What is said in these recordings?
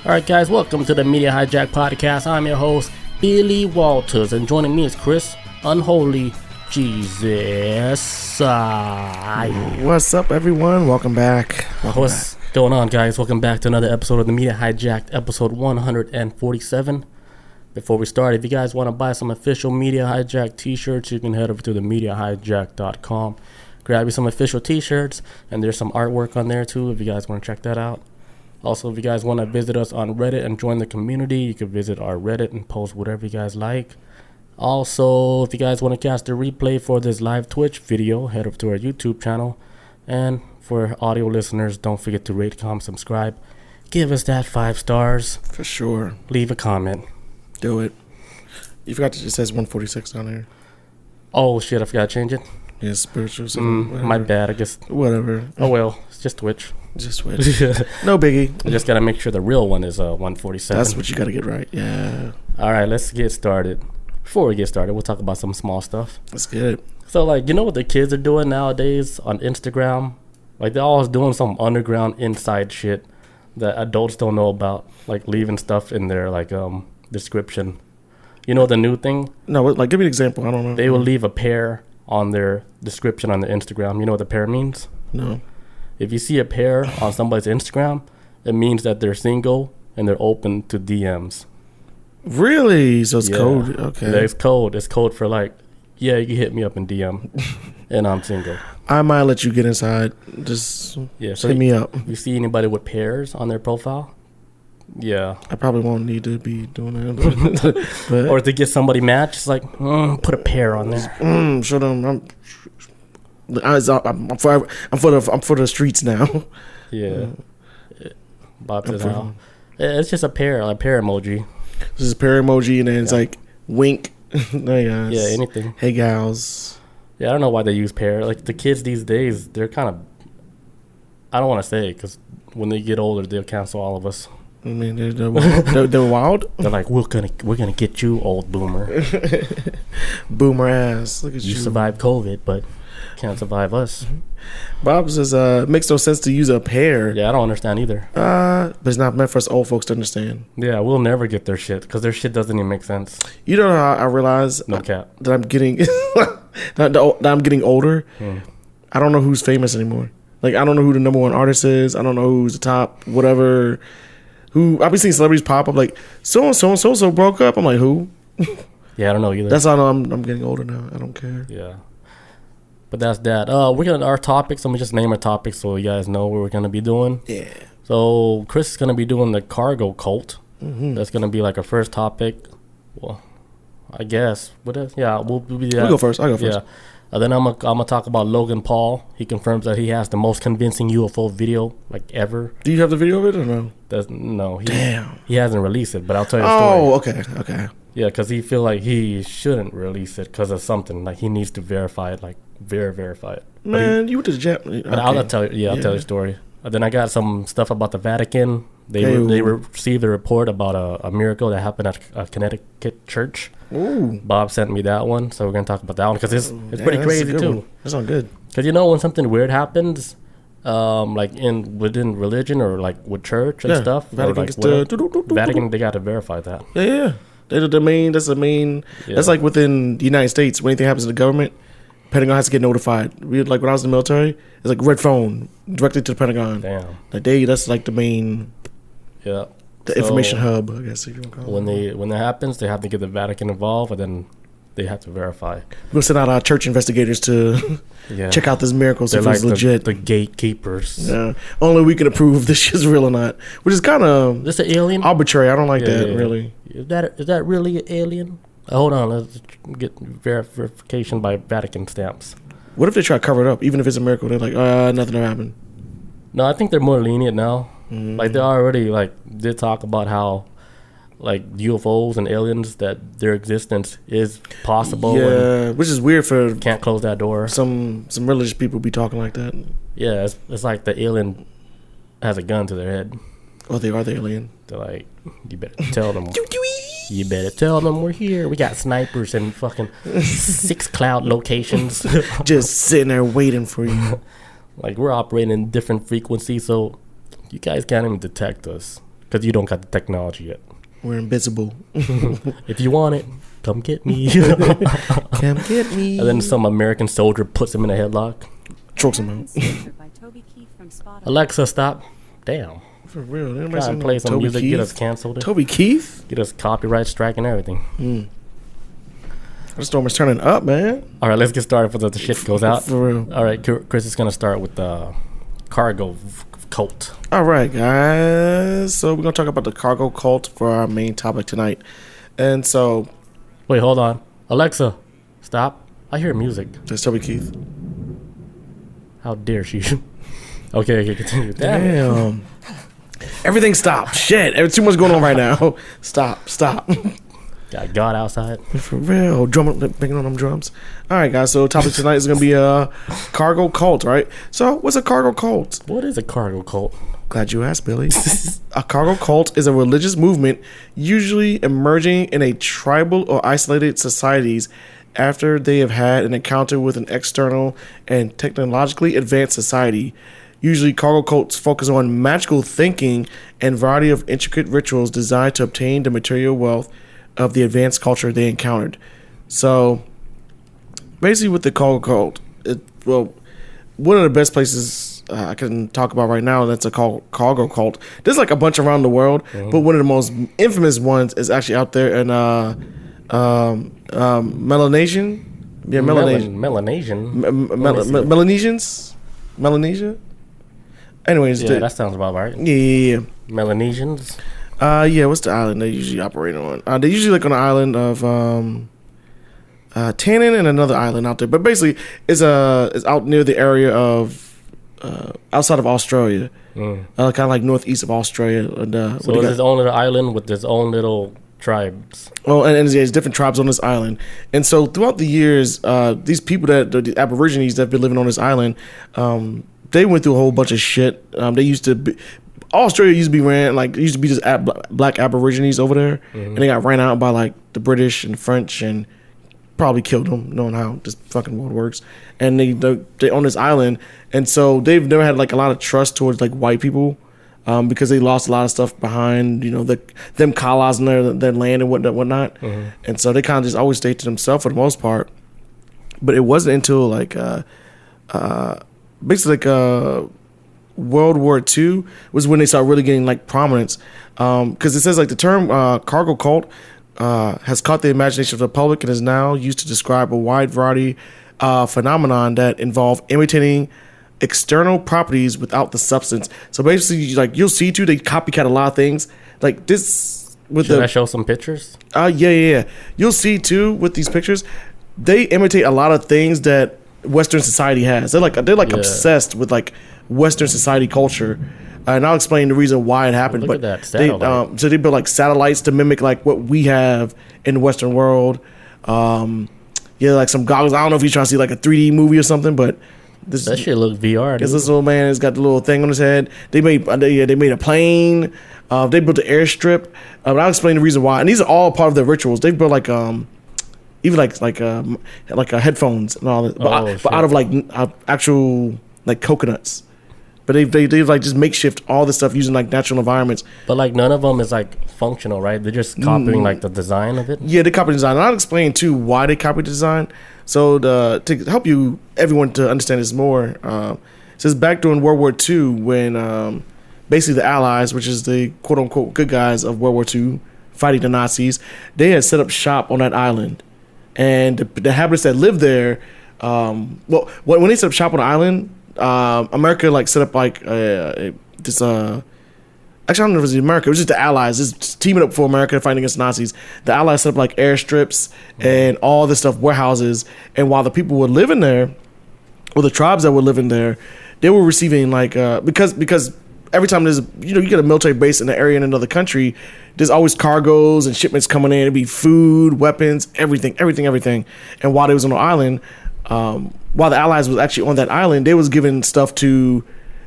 Alright guys, welcome to the Media Hijack Podcast. I'm your host, Billy Walters, and joining me is Chris Unholy Jesus. What's up, everyone? Welcome back. What's going on, guys? Welcome back to another episode of the Media Hijacked, episode 147. Before we start, if you guys want to buy some official Media Hijack t-shirts, you can head over to the MediaHijack.com. Grab you some official t-shirts, and there's some artwork on there too if you guys want to check that out. Also, if you guys want to visit us on Reddit and join the community, you can visit our Reddit and post whatever you guys like. Also, if you guys want to catch the replay for this live Twitch video, head over to our YouTube channel. And for audio listeners, don't forget to rate, comment, subscribe. Give us that 5 stars. For sure. Leave a comment. Do it. You forgot it says 146 down there. Oh shit, I forgot to change it. Yeah, spiritual. My bad, I guess. Whatever. Oh well, it's just Twitch. Just Twitch. No biggie. I just gotta make sure the real one is 147. That's what you gotta get right. Yeah. Alright, let's get started. Before we get started, we'll talk about some small stuff. Let's get it. So, like, you know what the kids are doing nowadays on Instagram? Like, they're always doing some underground inside shit that adults don't know about. Like, leaving stuff in their, like, description. You know the new thing? No, like, give me an example. I don't know. They will leave a pair on their description on their Instagram. You know what the pair means? No. If you see a pair on somebody's Instagram, it means that they're single and they're open to DMs. Really? So it's code? Okay. Yeah, it's code. It's code for, like, yeah, you can hit me up in DM and I'm single. I might let you get inside. Just so hit me up. You see anybody with pairs on their profile? Yeah. I probably won't need to be doing that. But or to get somebody matched, it's like, put a pair on there. Show them. I'm for the streets now. Yeah. Bob says how. It's just a pair emoji. This is a pair emoji, and then it's like wink. Hey guys. Yeah, anything. Hey gals. Yeah, I don't know why they use pair. Like, the kids these days, they're kind of, I don't want to say, because when they get older, they'll cancel all of us. I mean, they're wild. They're like, we're gonna get you, old boomer. Boomer ass. Look at you. You survived COVID, but can't survive us. Bob says, makes no sense to use a pair. Yeah, I don't understand either. But it's not meant for us old folks to understand. Yeah, we'll never get their shit because their shit doesn't even make sense. You know how I realize no cap that I'm getting that I'm getting older. I don't know who's famous anymore. Like, I don't know who the number one artist is. I don't know who's the top whatever. Who I've been seeing celebrities pop up like so broke up. I'm like, who? Yeah, I don't know either. That's how I know I'm getting older now. I don't care. Yeah. But that's that. We're gonna our topics. I'm gonna just name our topics so you guys know what we're gonna be doing. Yeah. So Chris is gonna be doing the cargo cult. That's gonna be like our first topic. Well, I guess. Yeah, we'll be that. I'll go first. Yeah. Then I'm gonna talk about Logan Paul. He confirms that he has the most convincing UFO video like ever. Do you have the video of it or no? No. Damn. He hasn't released it, but I'll tell you the story. Oh, okay. Yeah, because he feel like he shouldn't release it because of something. Like, he needs to verify it, like verify it. Man, you went to the Japanese. But I'll tell you. Yeah, I'll tell you the story. Then I got some stuff about the Vatican. They received a report about a miracle that happened at a Connecticut church. Ooh. Bob sent me that one, so we're gonna talk about that one because it's pretty crazy too. That's all good. Because when something weird happens, like within religion or like with church and stuff, Vatican, Vatican, they got to verify that. Yeah. That's the main. Yeah. That's like within the United States. When anything happens in the government, Pentagon has to get notified. Like when I was in the military, it's like red phone directly to the Pentagon. Damn. Like that's like the main. Yeah. The information hub, I guess you can call it. When that happens, they have to get the Vatican involved, and then they have to verify. We're gonna send out our church investigators to check out this miracle, see if it's legit. The gatekeepers. Yeah. Only we can approve if this shit's real or not, which is kind of this an alien arbitrary. I don't like that really. Is that really an alien? Hold on, let's get verification by Vatican stamps. What if they try to cover it up? Even if it's a miracle, they're like, nothing will happen. No, I think they're more lenient now. Like, they already did talk about how like UFOs and aliens, that their existence is possible. Yeah, which is weird for can't close that door. Some religious people be talking like that. Yeah, it's like the alien has a gun to their head. Oh, they are the alien. They're like, you better tell them. You better tell them we're here. We got snipers in fucking 6 cloud locations. Just sitting there waiting for you. Like, we're operating in different frequencies, so you guys can't even detect us. Because you don't got the technology yet. We're invisible. If you want it, come get me. Come get me. And then some American soldier puts him in a headlock. Chokes him out. Alexa, stop. Damn. For real. Trying to play some Toby music, Keith? get us canceled. Toby Keith? Get us copyright strike and everything. The storm is turning up, man. All right, let's get started before the shit goes out. For real. All right, Chris is going to start with the cargo cult. All right, guys. So we're going to talk about the cargo cult for our main topic tonight. And so... Wait, hold on. Alexa, stop. I hear music. That's Toby Keith. How dare she? Okay, continue. Damn. Everything stopped. Shit. Too much going on right now. Stop. Got God outside. For real. Banging on them drums. All right, guys. So topic tonight is going to be a cargo cult, right? So what's a cargo cult? What is a cargo cult? Glad you asked, Billy. A cargo cult is a religious movement usually emerging in a tribal or isolated societies after they have had an encounter with an external and technologically advanced society. Usually, cargo cults focus on magical thinking and variety of intricate rituals designed to obtain the material wealth of the advanced culture they encountered. So, basically with the cargo cult, one of the best places I can talk about right now that's a cargo cult. There's like a bunch around the world, but one of the most infamous ones is actually out there in Melanesian. Yeah, Melanesians. Melanesia. Anyways, yeah, that sounds about right. Yeah. Melanesians. Yeah. What's the island they usually operate on? They usually like on the island of Tannin and another island out there. But basically, it's out near the area of outside of Australia, kind of like northeast of Australia. And, so it's his own little island with his own little tribes. Well, and there's different tribes on this island. And so throughout the years, these people the Aborigines that have been living on this island, they went through a whole bunch of shit. They used to be, Australia used to be ran like it used to be just black Aborigines over there, and they got ran out by like the British and French and probably killed them, knowing how this fucking world works. And they own this island, and so they've never had like a lot of trust towards like white people, because they lost a lot of stuff behind, them colonizing their land and whatnot. And so they kind of just always stayed to themselves for the most part. But it wasn't until like basically like World War II was when they started really getting like prominence, because it says like the term cargo cult has caught the imagination of the public and is now used to describe a wide variety phenomenon that involve imitating external properties without the substance. So basically, like you'll see too, they copycat a lot of things like this. Should I show some pictures? Yeah. You'll see too with these pictures, they imitate a lot of things that Western society has. They're obsessed with like Western society culture, and I'll explain the reason why it happened. Look but at that satellite. So they built like satellites to mimic like what we have in the Western world. Like some goggles. I don't know if you're trying to see like a 3D movie or something, but that shit look VR. This little man has got the little thing on his head. They made a plane. They built an airstrip. But I'll explain the reason why. And these are all part of their rituals. They built like even like headphones and all that, but out of like actual like coconuts. But they like just makeshift all this stuff using like natural environments. But like none of them is like functional, right? They're just copying like the design of it. Yeah, they copied the design. And I'll explain too why they copied the design. So to help everyone to understand this more, it says back during World War II when basically the Allies, which is the quote unquote good guys of World War II, fighting the Nazis, they had set up shop on that island. And the inhabitants that lived there, when they set up shop on the island, America like set up like this. Actually, I don't know if it was America. It was just the Allies, just teaming up for America fighting against Nazis. The Allies set up like airstrips and all this stuff, warehouses. And while the people were living there, or the tribes that were living there, they were receiving like because every time there's you get a military base in an area in another country, there's always cargoes and shipments coming in. It'd be food, weapons, everything. And while they was on the island, while the Allies was actually on that island, they was giving stuff to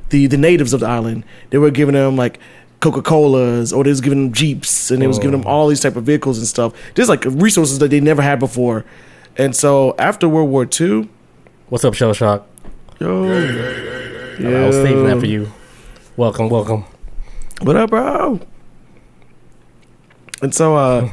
the natives of the island. They were giving them like Coca-Colas, or they was giving them Jeeps, and they was giving them all these type of vehicles and stuff. There's like resources that they never had before. And so after World War II, what's up, Shell Shock? Yo, I was saving that for you. Welcome. What up, bro? And so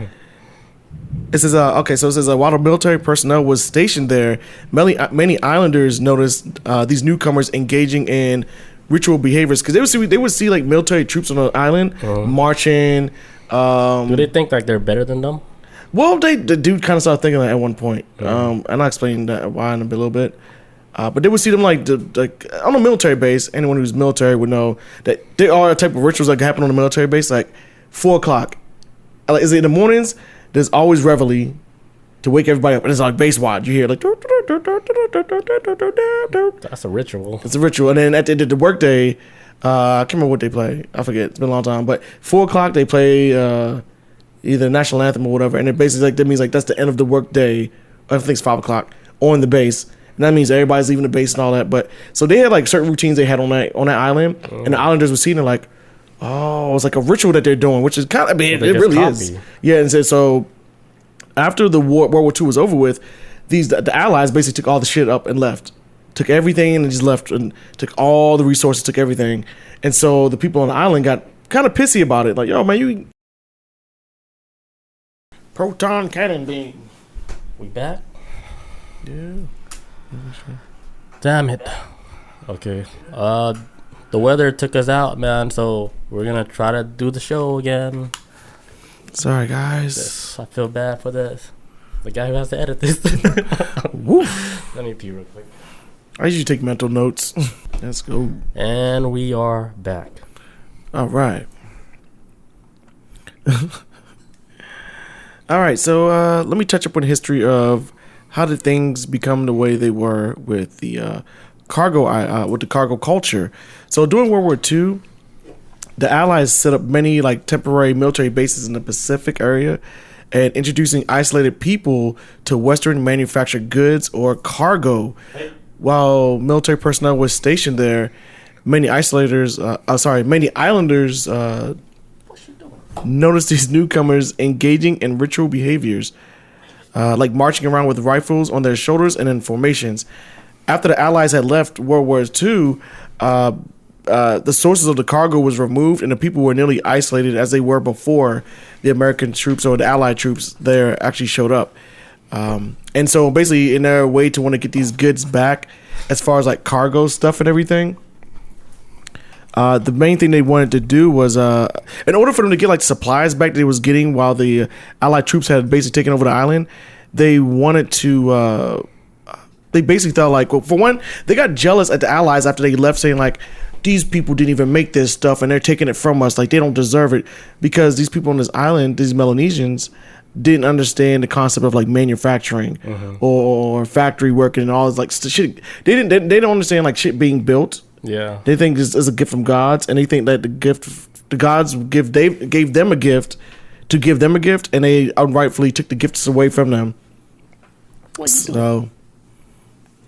it says, okay, so it says while the military personnel was stationed there, many islanders noticed these newcomers engaging in ritual behaviors because they would see like military troops on the island marching. Do they think like they're better than them? Well, the dude kind of started thinking that at one point, and I'll explain that why in a little bit. But they would see them like on a military base. Anyone who's military would know that there are a type of rituals that happen on a military base, like 4:00. Like, is it in the mornings? There's always reveille to wake everybody up, and it's like base watch. You hear like that's a ritual. It's a ritual, and then at the end of the workday, I can't remember what they play. I forget. It's been a long time. But 4:00 they play either national anthem or whatever, and it basically like that means like that's the end of the workday. I think it's 5:00 on the base. And that means everybody's leaving the base and all that. But so they had like certain routines they had on that island, and the islanders were seeing it like, oh, it's like a ritual that they're doing, which is kind of, I mean, it really is. Yeah, and so after the World War II was over with, the Allies basically took all the shit up and left, took everything and just left and took all the resources, took everything, and so the people on the island got kind of pissy about it, like, yo, man, you proton cannon beam. We back? Yeah. Damn it. Okay. The weather took us out, man, so we're gonna try to do the show again. Sorry, guys. I feel bad for this. The guy who has to edit this. Woof. Let me pee real quick. I usually take mental notes. Let's go. And we are back. All right. All right, so let me touch up on the history of how did things become the way they were with the cargo culture. So during World War II, the Allies set up many like temporary military bases in the Pacific area and introducing isolated people to Western manufactured goods or cargo. While military personnel was stationed there, many islanders noticed these newcomers engaging in ritual behaviors, like marching around with rifles on their shoulders and in formations. After the Allies had left World War II, the sources of the cargo was removed, and the people were nearly isolated as they were before the American troops or the Allied troops there actually showed up. And so basically in their way to want to get these goods back as far as like cargo stuff and everything, the main thing they wanted to do was in order for them to get like supplies back that they was getting while the Allied troops had basically taken over the island, they wanted to they basically thought like, well, for one, they got jealous at the Allies after they left, saying like, these people didn't even make this stuff and they're taking it from us, like they don't deserve it, because these people on this island, these Melanesians, didn't understand the concept of like manufacturing or factory working and all this like shit. They don't understand like shit being built. Yeah, they think this is a gift from gods, and they think that the gods gave them a gift to give them a gift, and they unrightfully took the gifts away from them. So,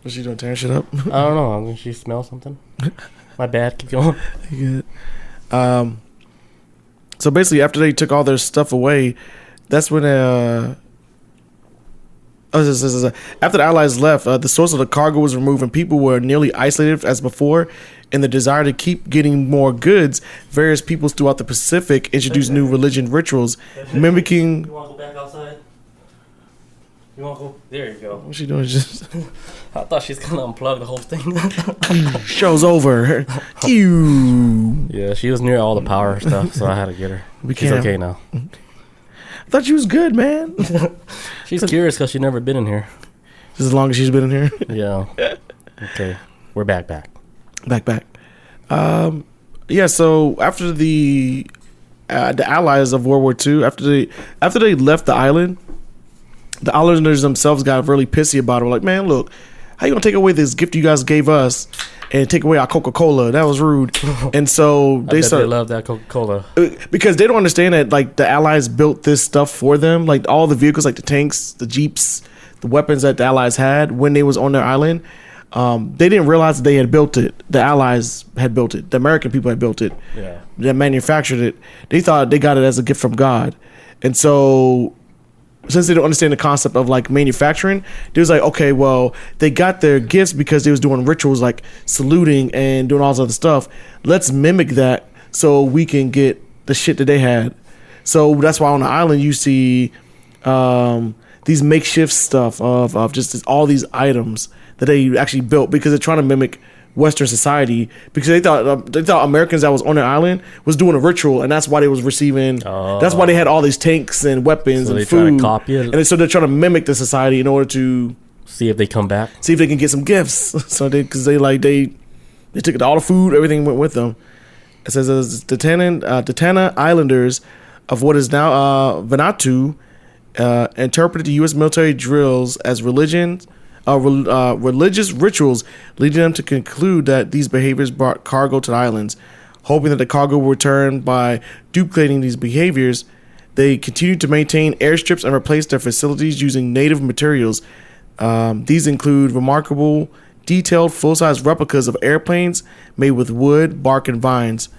what's she doing? Tearing shit up? I don't know. I think she smells something. My bad. Keep going. Good. So basically, after they took all their stuff away, that's when after the Allies left, the source of the cargo was removed, and people were nearly isolated as before. In the desire to keep getting more goods, various peoples throughout the Pacific introduced new religion rituals, mimicking. You want to go back outside? You want to go? There you go. What's she doing? Just I thought she's gonna unplug the whole thing. Show's over. Yeah, she was near all the power stuff, so I had to get her. She's okay now. I thought she was good, man. She's curious because she's never been in here. Just as long as she's been in here. Yeah. Okay, we're back. Back. Yeah. So after the Allies of World War II, after they left the island, the islanders themselves got really pissy about it. We're like, man, look, how you gonna take away this gift you guys gave us and take away our Coca-Cola? That was rude. And so they love that Coca-Cola because they don't understand that like the Allies built this stuff for them, like all the vehicles, like the tanks, the jeeps, the weapons that the Allies had when they was on their island. They didn't realize that they had built it. The Allies had built it. The American people had built it. Yeah, that manufactured it. They thought they got it as a gift from God, and so since they don't understand the concept of like manufacturing, they was like, okay, well, they got their gifts because they was doing rituals like saluting and doing all this other stuff. Let's mimic that so we can get the shit that they had. So that's why on the island you see these makeshift stuff of just all these items that they actually built because they're trying to mimic Western society, because they thought Americans that was on the island was doing a ritual, and that's why they was receiving. That's why they had all these tanks and weapons and food. Trying to copy it, and so they're trying to mimic the society in order to see if they come back, see if they can get some gifts. So they took all the food, everything went with them. It says the Tana Islanders of what is now Vanuatu interpreted the U.S. military drills as religious rituals, leading them to conclude that these behaviors brought cargo to the islands. Hoping that the cargo will return by duplicating these behaviors, they continued to maintain airstrips and replace their facilities using native materials. These include remarkable, detailed, full-size replicas of airplanes made with wood, bark, and vines.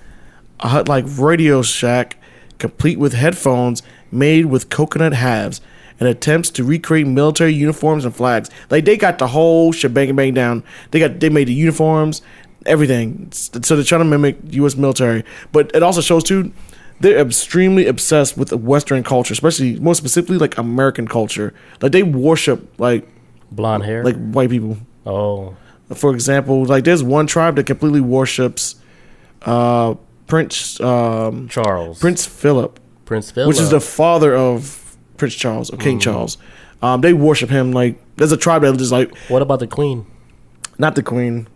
A hut-like radio shack, complete with headphones made with coconut halves, and attempts to recreate military uniforms and flags. Like, they got the whole shebang bang down. They made the uniforms, everything. So they're trying to mimic U.S. military. But it also shows too, they're extremely obsessed with the Western culture, especially more specifically like American culture. Like, they worship like blonde hair, like white people. Oh, for example, like there's one tribe that completely worships Prince Philip, which is the father of Prince Charles or King Charles. They worship him. Like, there's a tribe that just like. What about the Queen? Not the Queen.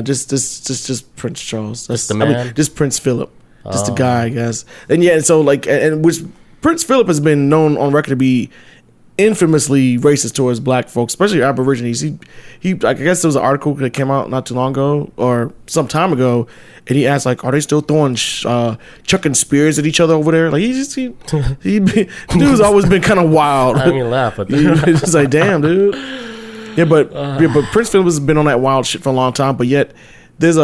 Just Prince Charles. That's the man. I mean, just Prince Philip. Just the guy, I guess. And yeah, so like, and which Prince Philip has been known on record to be infamously racist towards black folks, especially Aborigines. He I guess there was an article that came out not too long ago or some time ago, and he asked like, are they still throwing chucking spears at each other over there? Like, dude's always been kind of wild. I mean, laugh at that. It's just like, damn, dude. But Prince Philip has been on that wild shit for a long time. But yet there's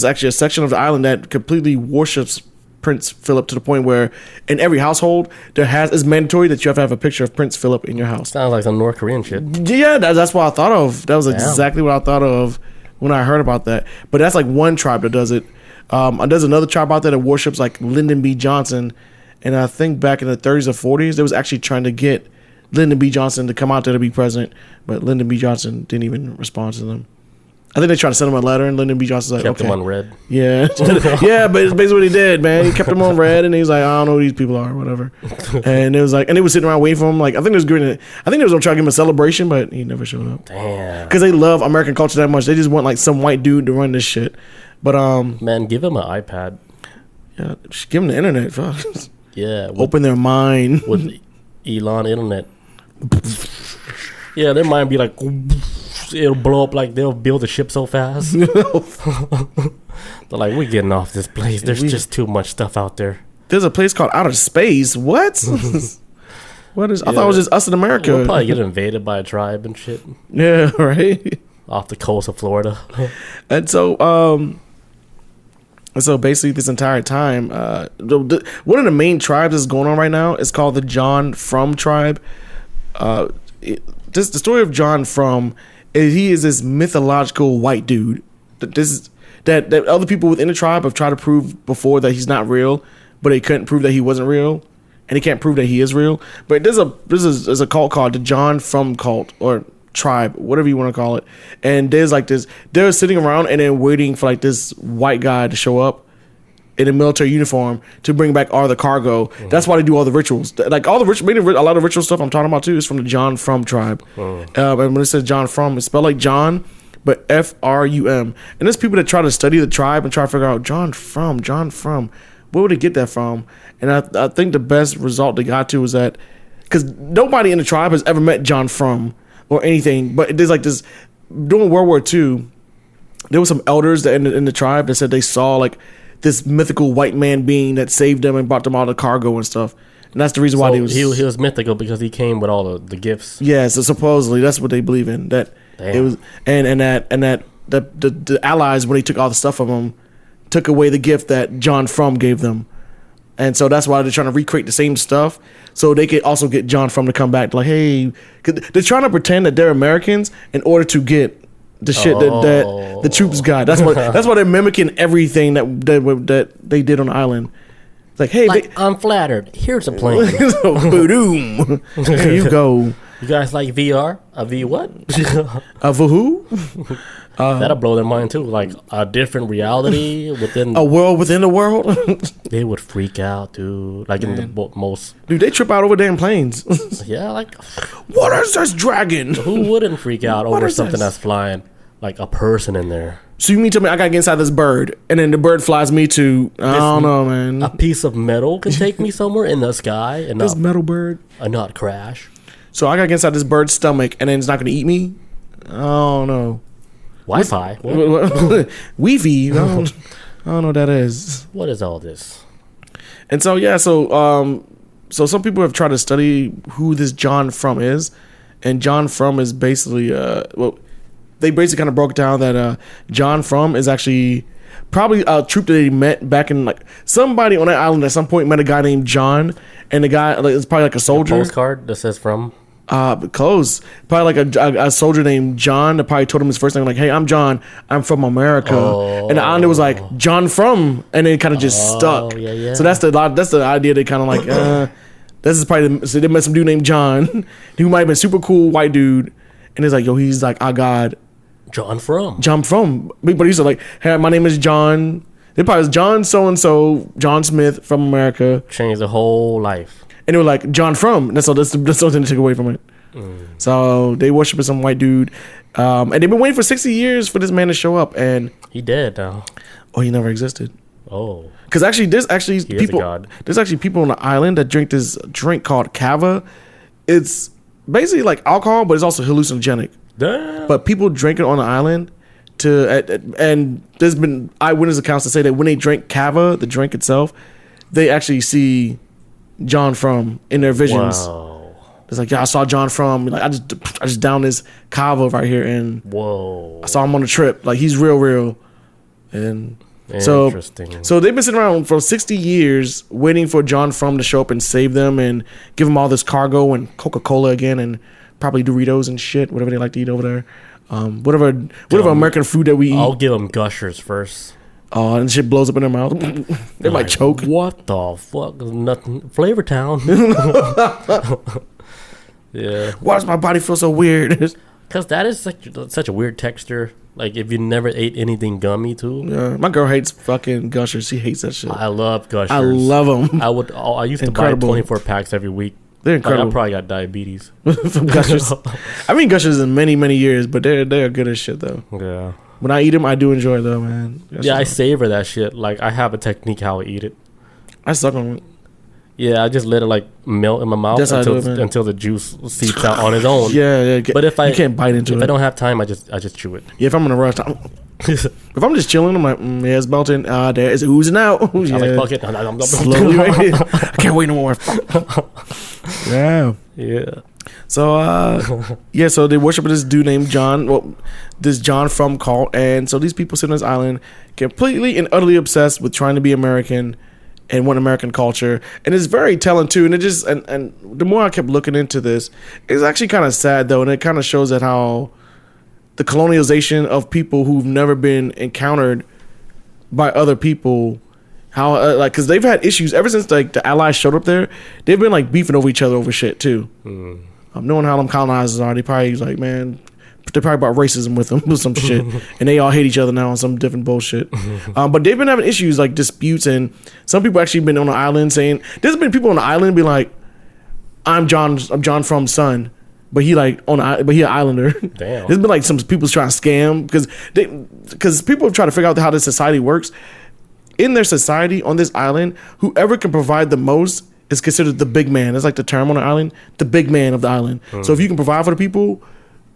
actually a section of the island that completely worships Prince Philip to the point where in every household it's mandatory that you have to have a picture of Prince Philip in your house. Sounds like some North Korean shit. Yeah, that's what I thought of. That was exactly what I thought of when I heard about that. But that's like one tribe that does it. There's another tribe out there that worships like Lyndon B. Johnson, and I think back in the 30s or 40s they was actually trying to get Lyndon B. Johnson to come out there to be president, but Lyndon B. Johnson didn't even respond to them. I think they tried to send him a letter, and Lyndon B. Johnson's like, kept him on red. Yeah. Yeah, but it's basically what he did, man. He kept him on red, and he's like, I don't know who these people are, or whatever. And it was like, and they were sitting around waiting for him. Like, I think they was going to try to give him a celebration, but he never showed up. Damn. Because they love American culture that much. They just want like some white dude to run this shit. But man, give him an iPad. Yeah, just give them the internet. Yeah. Open their mind with Elon internet. Yeah, their mind be like, it'll blow up, like they'll build a ship so fast. They're like, we're getting off this place. There's just too much stuff out there. There's a place called Outer Space. What? What is? I thought it was just us in America. We'll probably get invaded by a tribe and shit. Yeah, right. Off the coast of Florida. And so basically this entire time, one of the main tribes that's going on right now is called the John Frum tribe. The story of John Frum is he is this mythological white dude that other people within the tribe have tried to prove before that he's not real, but they couldn't prove that he wasn't real, and he can't prove that he is real. But there's a cult called the John Frum cult or tribe, whatever you want to call it, and there's like this. They're sitting around and then waiting for like this white guy to show up in a military uniform to bring back all the cargo. Mm-hmm. That's why they do all the rituals. Like all the a lot of ritual stuff I'm talking about too is from the John Frum tribe. And when it says John Frum, it's spelled like John, but F-R-U-M. And there's people that try to study the tribe and try to figure out John Frum. Where would they get that from? And I think the best result they got to was that because nobody in the tribe has ever met John Frum or anything, but there's like this during World War II, there were some elders that in the tribe that said they saw like this mythical white man being that saved them and brought them all the cargo and stuff. And that's the reason why he was mythical because he came with all the gifts. Yeah, so supposedly that's what they believe in. That Damn. It was and that the allies, when they took all the stuff from him, took away the gift that John Frum gave them. And so that's why they're trying to recreate the same stuff so they could also get John Frum to come back. Like, hey, 'cause they're trying to pretend that they're Americans in order to get the shit that the troops got. That's why they're mimicking everything that they did on the island. Like, hey, Like, I'm flattered. Here's a plane. boom. Here you go. You guys like VR? A V what? For who? That'll blow their mind too. Like a different reality within A world within the world. They would freak out, dude. Like in the most. Dude, they trip out over damn planes. Yeah, like What is this dragon? who wouldn't freak out What over is something this? that's flying? Like a person in there. So you mean to me I gotta get inside this bird, and then the bird flies me to I don't know, man. A piece of metal can take me somewhere in the sky and This not, metal bird. not crash. So I gotta get inside this bird's stomach, and then it's not gonna eat me. I don't know. Wi-Fi. What? Wi-Fi. I don't know what that is. What is all this? And so yeah, so some people have tried to study who this John Frum is, and John Frum is basically they basically kind of broke down that John Frum is actually probably a troop that they met back in, like, somebody on that island at some point met a guy named John, and the guy, like, it's probably like a soldier. Postcard that says from. Close. Probably like a soldier named John that probably told him his first name, like, hey, I'm John, I'm from America. And the islander was like, John Frum, and then it kind of just stuck. Yeah. So that's the idea. They kind of like, this is probably so they met some dude named John who might have been super cool white dude, and it's like, yo, he's like our God, John Frum. John Frum. But he's like, hey, my name is John. They probably was John so and so, John Smith from America. Changed the whole life. And they were like, John Frum. That's something to take away from it. So they worship some white dude. And they've been waiting for 60 years for this man to show up. And He dead now. he never existed. Oh. Because actually, there's actually He is a people. god. There's actually people on the island that drink this drink called kava. It's basically like alcohol, but it's also hallucinogenic. Damn. But people drink it on the island and there's been eyewitness accounts to say that when they drink kava, the drink itself, they actually see John Frum in their visions. Wow. It's like, yeah, I saw John Frum. Like, I just downed this kava right here, and Whoa. I saw him on the trip. Like, he's real. And Interesting. so they've been sitting around for 60 years waiting for John Frum to show up and save them and give them all this cargo and Coca-Cola again and probably Doritos and shit, whatever they like to eat over there. Whatever American food that we eat. I'll give them gushers first. And shit blows up in their mouth. They might choke. What the fuck? Nothing. Flavor Town. Yeah. Why does my body feel so weird? Because that is such a weird texture. Like, if you never ate anything gummy, too. My girl hates fucking Gushers. She hates that shit. I love gushers. I love them. I used to Incredible. buy 24 packs every week. They're Like, incredible. I probably got diabetes. From Gushers. I mean Gushers in many years, but they're good as shit though. Yeah. When I eat them, I do enjoy though, man. Yeah, I savor that shit. Like, I have a technique how I eat it. I suck on it. Yeah, I just let it like melt in my mouth That's how I do it, man. until the juice seeps out on its own. Yeah. But if you can't bite into it. If I don't have time, I just chew it. Yeah, if I'm in a rush, if I'm just chilling, I'm like, yeah, it's melting. There it's oozing out. I was like, fuck it. Slowly, right? I can't wait no more. Yeah. Yeah. So so they worship this dude named John. Well, this John Frum cult, and so these people sit on this island, completely and utterly obsessed with trying to be American and want American culture, and it's very telling too. And it just and the more I kept looking into this, it's actually kind of sad though, and it kind of shows that how the colonialization of people who've never been encountered by other people. How like because they've had issues ever since like the Allies showed up there. They've been like beefing over each other over shit too. Knowing how them colonizers are, they probably like, man, they probably brought racism with them or some shit, and they all hate each other now on some different bullshit. But they've been having issues like disputes, and some people actually been on the island saying there's been people on the island be like, I'm John Frum's son, but he like but he an islander. Damn. There's been like some people trying to scam because people have tried to figure out how this society works. In their society on this island, whoever can provide the most is considered the big man. It's like the term on the island, the big man of the island. So if you can provide for the people,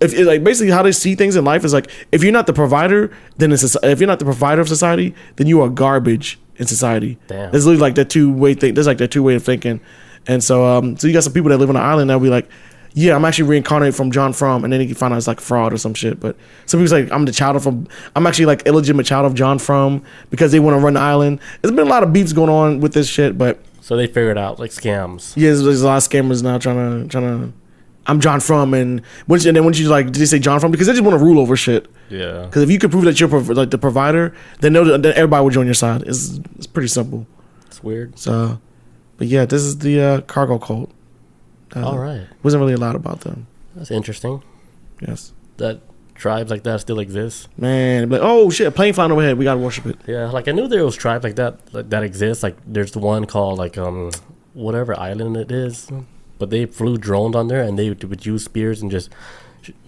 if like basically how they see things in life is like if you're not the provider, then if you're not the provider of society, then you are garbage in society. Damn. It's literally like that two-way thing. There's like that two-way of thinking, and so you got some people that live on the island that'll be like, yeah, I'm actually reincarnated from John Frum, and then you can find out it's like fraud or some shit. But some people's like, I'm actually like illegitimate child of John Frum because they want to run the island. There's been a lot of beefs going on with this shit, but So they figured out like scams. yeah, there's a lot of scammers now trying to. I'm John Frum, and then once you like, did they say John Frum? Because they just want to rule over shit. Yeah. Because if you could prove that you're like the provider, then everybody will join your side. It's pretty simple. It's weird. So, but yeah, this is the cargo cult. All right. Wasn't really a lot about them. That's interesting. Yes. That tribes like that still exist. Man, like, oh shit, a plane flying overhead. We gotta worship it. Yeah, like I knew there was tribes like that exist. Like there's the one called like whatever island it is, but they flew drones on there and they would use spears and just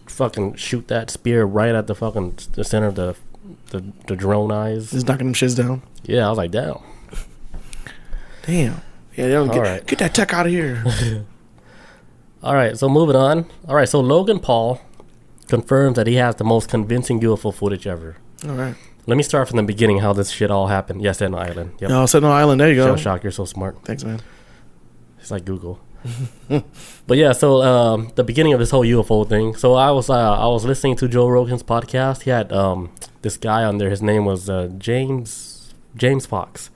fucking shoot that spear right at the fucking the center of the drone eyes. Just knocking them shits down. Yeah, I was like, damn. Damn. Yeah, they don't get that tech out of here. All right, so moving on. All right, so Logan Paul confirms that he has the most convincing UFO footage ever. All right. Let me start from the beginning how this shit all happened. Yes, Sentinel Island. Yep. No, Sentinel Island. There you go. Shell shock, you're so smart. Thanks, man. It's like Google. But yeah, so the beginning of this whole UFO thing. So I was listening to Joe Rogan's podcast. He had this guy on there. His name was James Fox,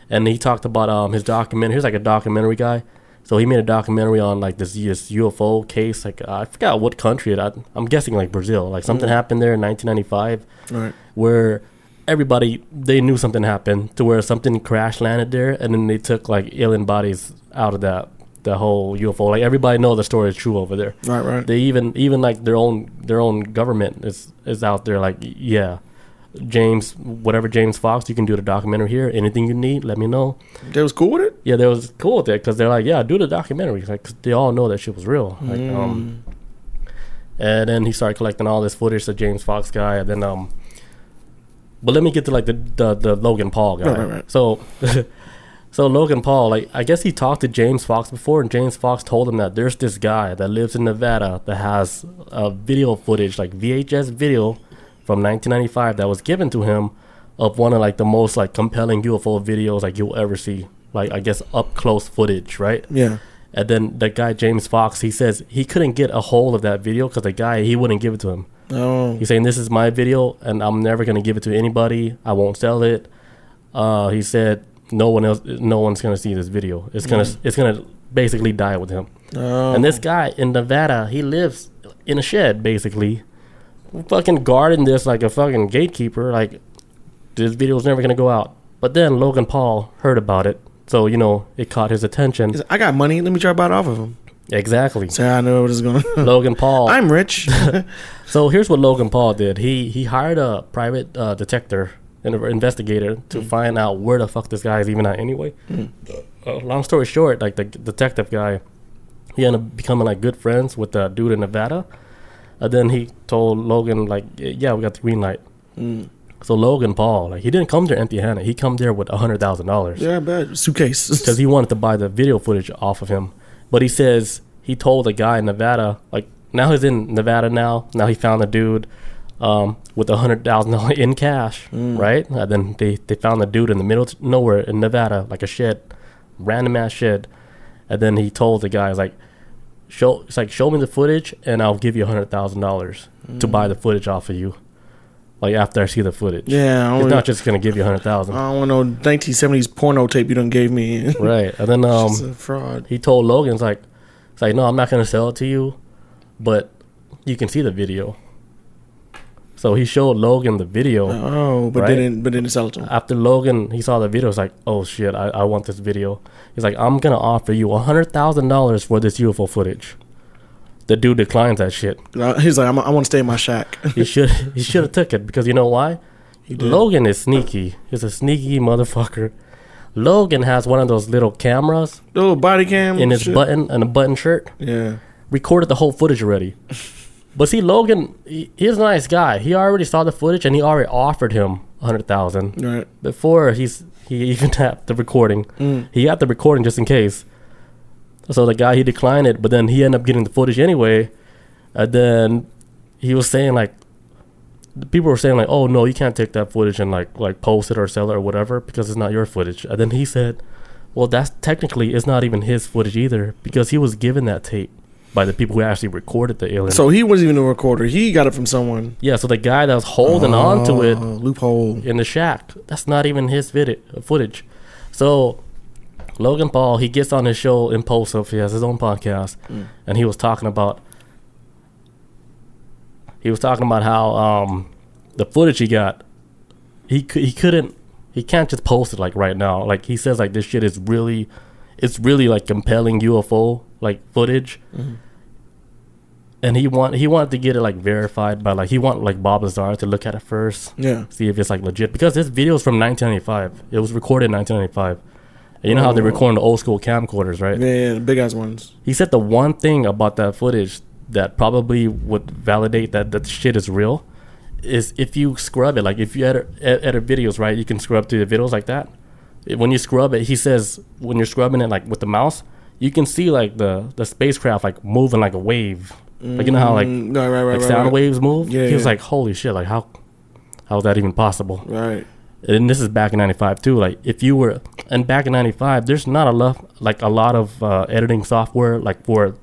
and he talked about his documentary. He was like a documentary guy. So he made a documentary on like this UFO case. Like I forgot what country I'm guessing like Brazil. Like something happened there in 1995, right? Where everybody they knew something happened to where something crash landed there, and then they took like alien bodies out of the whole UFO. Like everybody know the story is true over there. Right. They even like their own government is out there. Like yeah. James Fox, you can do the documentary here. Anything you need, let me know. They was cool with it? Yeah, they was cool with it because they're like, yeah, do the documentary. Like, 'cause they all know that shit was real. Like, and then he started collecting all this footage, the James Fox guy, and then but let me get to like the Logan Paul guy. Right. So Logan Paul, like I guess he talked to James Fox before, and James Fox told him that there's this guy that lives in Nevada that has video footage, like VHS video from 1995 that was given to him of one of like the most like compelling UFO videos like you'll ever see, like I guess up close footage, right? Yeah. And then the guy James Fox, he says he couldn't get a hold of that video because the guy he wouldn't give it to him. Oh. He's saying this is my video and I'm never gonna give it to anybody. I won't sell it. He said no one's gonna see this video. It's gonna basically die with him. Oh. And this guy in Nevada, he lives in a shed basically. Fucking guarding this like a fucking gatekeeper. Like this video's never gonna go out. But then Logan Paul heard about it, so it caught his attention. He's like, I got money. Let me try to buy it off of him. Exactly. So I know what is going on. Logan Paul. I'm rich. So here's what Logan Paul did. He hired a private detector and an investigator to find out where the fuck this guy is even at anyway. Long story short, like the detective guy, he ended up becoming like good friends with the dude in Nevada. And then he told Logan, like, yeah, we got the green light. So Logan Paul, like, he didn't come there empty-handed. He come there with $100,000. Yeah, I bet. Suitcase. Because he wanted to buy the video footage off of him. But he says he told the guy in Nevada, like, now he's in Nevada now. Now he found the dude with $100,000 in cash, right? And then they found the dude in the middle of nowhere in Nevada, like a shed, random-ass shed. And then he told the guy, like, show me the footage and I'll give you $100,000 to buy the footage off of you. Like after I see the footage. Yeah, it's not just gonna give you $100,000. I don't want no 1970s porno tape you done gave me. Right, and then it's a fraud. He told Logan, it's like no, I'm not gonna sell it to you, but you can see the video. So he showed Logan the video. Oh, but right? didn't sell it to him. After Logan, he saw the video. It's like, oh shit, I want this video. He's like, I'm gonna offer you $100,000 for this UFO footage. The dude declines that shit. He's like, I want to stay in my shack. He should have took it because you know why? Logan is sneaky. He's a sneaky motherfucker. Logan has one of those little cameras, little body cam in his button and a button shirt. Yeah, recorded the whole footage already. But see, Logan, he's a nice guy. He already saw the footage and he already offered him $100,000 right before he even had the recording. He got the recording just in case. So the guy, he declined it, but then he ended up getting the footage anyway. And then he was saying like, the people were saying like, oh no, you can't take that footage and like post it or sell it or whatever because it's not your footage. And then he said, well, that's technically it's not even his footage either because he was given that tape by the people who actually recorded the alien. So he wasn't even a recorder. He got it from someone. Yeah, so the guy that was holding on to it, loophole in the shack, that's not even his footage. So Logan Paul, he gets on his show Impulsive. He has his own podcast, and he was talking about how the footage he got, he couldn't he can't just post it like right now. Like he says, like this shit is really, it's really like compelling UFO like footage. Mm-hmm. And he wanted to get it like verified by like he wanted like Bob Lazar to look at it first, see if it's like legit, because this video is from 1995. It was recorded in 1995. And you know how they record the old school camcorders, right? Yeah, the big ass ones. He said the one thing about that footage that probably would validate that that shit is real is if you scrub it. Like if you edit videos, right, you can scrub through the videos like that. When you scrub it, he says when you're scrubbing it like with the mouse, you can see like the spacecraft like moving like a wave. Like you know how like sound waves move. Yeah, he was like, holy shit! Like how is that even possible? Right. And this is back in '95 too. Like if you were, and back in '95, there's not a lot of editing software like for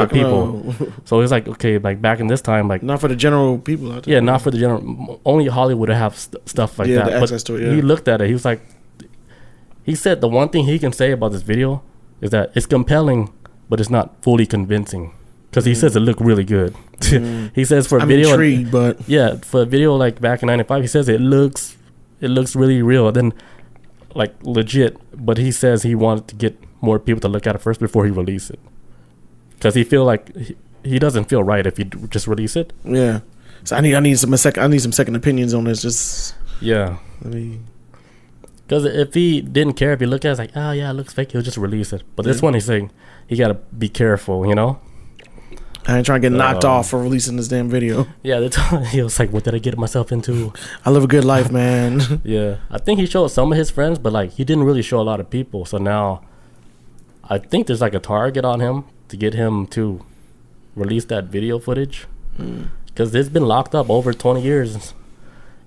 people. No. So it's like, okay, like back in this time, like not for the general people out there. Yeah, not for the general. Only Hollywood would have stuff like that. The access to it, he looked at it. He was like, he said the one thing he can say about this video is that it's compelling, but it's not fully convincing. Because he says it looked really good. He says for a video, intrigued, but for a video like back in '95, he says it looks really real. Then like legit, but he says he wanted to get more people to look at it first before he release it. Because he feel like he doesn't feel right if you just release it. Yeah. So I need some second opinions on this. Just because if he didn't care, if he looked at it, it's like, oh yeah, it looks fake, he'll just release it. But this one, he's saying he gotta be careful, you know. I ain't trying to get knocked off for releasing this damn video. Yeah, he was like, what did I get myself into? I live a good life, man. Yeah. I think he showed some of his friends, but like he didn't really show a lot of people. So now I think there's like a target on him to get him to release that video footage. Because it's been locked up over 20 years.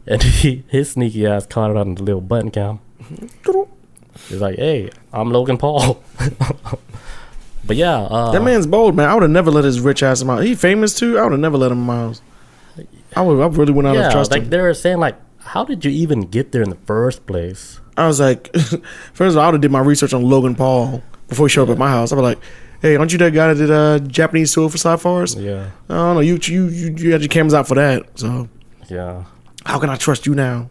And his sneaky ass caught it on the little button cam. He's like, hey, I'm Logan Paul. But yeah, that man's bold, man. I would have never let his rich ass in my house. He famous too. I would have never let him in my house. I really wouldn't have trusted him. Like they were saying, like, how did you even get there in the first place? I was like, first of all, I would have did my research on Logan Paul before he showed up at my house. I was like, hey, aren't you that guy that did Japanese Suicide Forest? Yeah. I don't know. You had your cameras out for that. So yeah. How can I trust you now?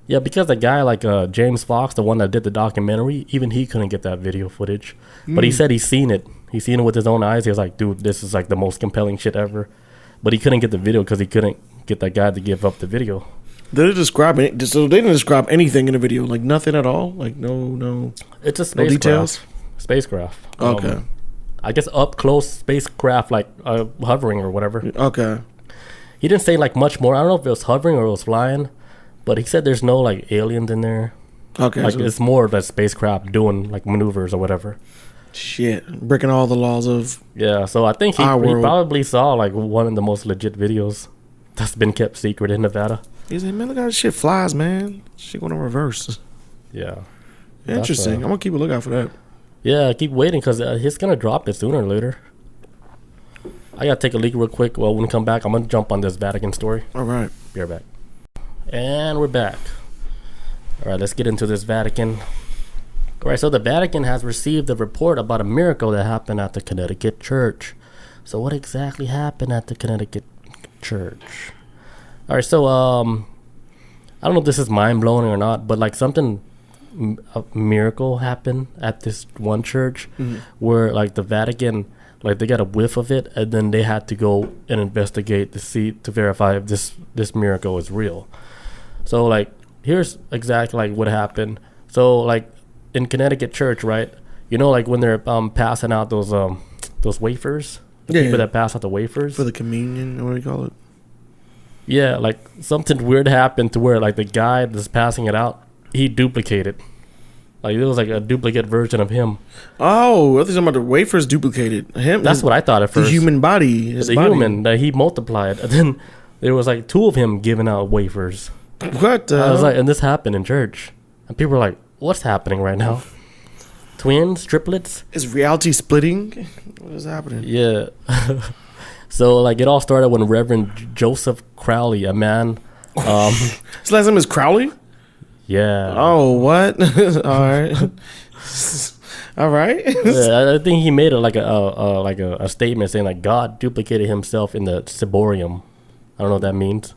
Yeah, because a guy like James Fox, the one that did the documentary, even he couldn't get that video footage. But he said he's seen it. He's seen it with his own eyes. He was like, dude, this is like the most compelling shit ever. But he couldn't get the video because he couldn't get that guy to give up the video. Did it describe it? So they didn't describe anything in the video, like nothing at all, like no. It's a spacecraft. No details. Spacecraft. Okay. I guess up close spacecraft, like hovering or whatever. Okay. He didn't say like much more. I don't know if it was hovering or it was flying. But he said there's no like aliens in there. Okay. Like it's more of a spacecraft doing like maneuvers or whatever. Shit. Breaking all the laws of so I think he probably saw like one of the most legit videos that's been kept secret in Nevada. He said, man, look how this shit flies, man. Shit going to reverse. Yeah. Interesting. I'm going to keep a lookout for that. Yeah, keep waiting because he's going to drop it sooner or later. I got to take a leak real quick. Well, when we come back, I'm going to jump on this Vatican story. All right. Be right back. And we're back. All right, let's get into this Vatican. All right, so the Vatican has received a report about a miracle that happened at the Connecticut church. So what exactly happened at the Connecticut church? All right, so I don't know if this is mind-blowing or not, but like a miracle happened at this one church where like the Vatican, like they got a whiff of it and then they had to go and investigate to verify if this miracle is real. So like here's exactly like what happened. So like in Connecticut church, right? You know, like when they're passing out those wafers, people that pass out the wafers for the communion, or what do you call it? Yeah, like something weird happened to where like the guy that's passing it out, he duplicated. Like it was like a duplicate version of him. Oh, I was talking about the wafers duplicated him. That's what I thought at first. The human body, human that he multiplied, and then there was like two of him giving out wafers. What? I was like, and this happened in church, and people were like, "What's happening right now? Twins, triplets? Is reality splitting? What is happening?" Yeah. So like it all started when Reverend Joseph Crowley, a man. His last name is Crowley. Yeah. Oh, what? All right. All right. Yeah, I think he made it like a statement saying like God duplicated himself in the ciborium. I don't know what that means.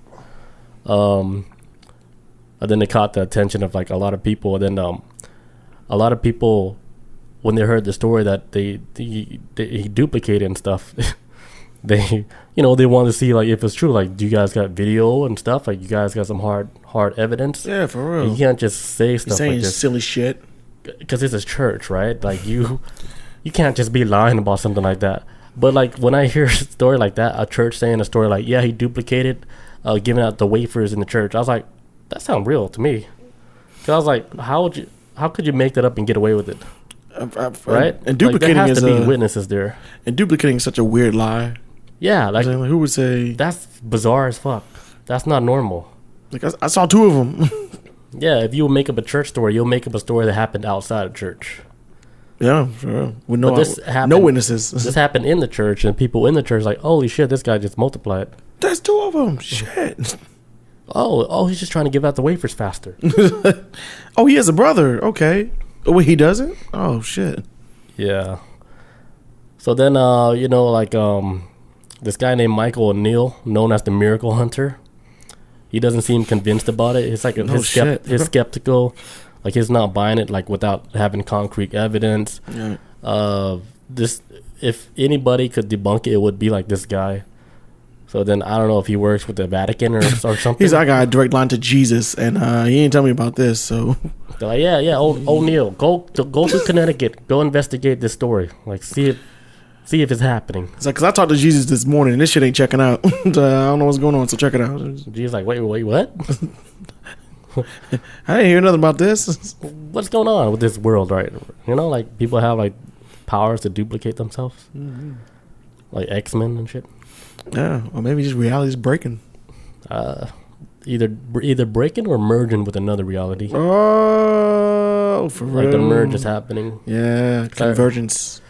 And then it caught the attention of like a lot of people. And then a lot of people, when they heard the story that he duplicated and stuff, they they want to see like if it's true. Like, do you guys got video and stuff? Like, you guys got some hard evidence? Yeah, for real. You can't just say stuff saying like this. Silly shit. Because it's a church, right? Like you can't just be lying about something like that. But like when I hear a story like that, a church saying a story like, yeah, he duplicated giving out the wafers in the church, I was like, that sounds real to me. Because I was like, how could you make that up and get away with it? Right? And duplicating like, there has is to be witnesses there. And duplicating is such a weird lie. Yeah, like who would say that's bizarre as fuck? That's not normal. Like I saw two of them. Yeah, if you make up a church story, you'll make up a story that happened outside of church. Yeah, for real. With no witnesses. This happened in the church, and people in the church like, holy shit, this guy just multiplied. There's two of them. Shit. Oh, he's just trying to give out the wafers faster. Oh, he has a brother. Okay. Oh, wait, he doesn't? Oh, shit. Yeah. So then, this guy named Michael O'Neill, known as the Miracle Hunter, he doesn't seem convinced about it. It's like he's skeptical. Like, he's not buying it, like, without having concrete evidence. Yeah. If anybody could debunk it, it would be like this guy. So then I don't know if he works with the Vatican or something. He's like, I got a direct line to Jesus, and he ain't tell me about this. So they're like, yeah, O'Neill, go to Connecticut, go investigate this story, like see if it's happening. It's like, because I talked to Jesus this morning, and this shit ain't checking out. I don't know what's going on, so check it out. Jesus like, wait, what? I didn't hear nothing about this. What's going on with this world, right? Like people have like powers to duplicate themselves, like X-Men and shit. Yeah, or maybe just reality's breaking. Either breaking or merging with another reality. Oh, for real. Like the merge is happening. Yeah, convergence.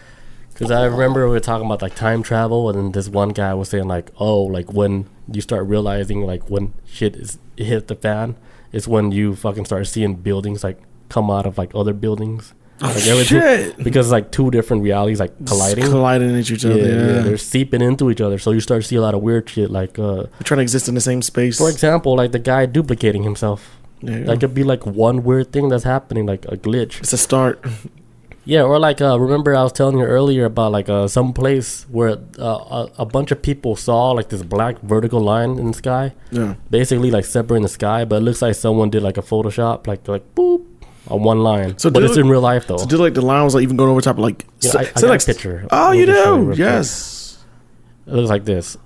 Because I remember we were talking about like time travel, and then this one guy was saying like, oh, like when you start realizing like when shit hit the fan, it's when you fucking start seeing buildings like come out of like other buildings. Like shit! Because like two different realities like colliding into each other. Yeah, they're seeping into each other. So you start to see a lot of weird shit. Like they're trying to exist in the same space. For example, like the guy duplicating himself. Yeah. That could be like one weird thing that's happening, like a glitch. It's a start. Yeah, or like remember I was telling you earlier about like some place where a bunch of people saw like this black vertical line in the sky. Yeah. Basically like separating the sky, but it looks like someone did like a Photoshop, like boop. On one line, so but it's in real life though. So did like the line was like even going over top of like? I got like a picture. Oh, you do? Yes. It looks like this.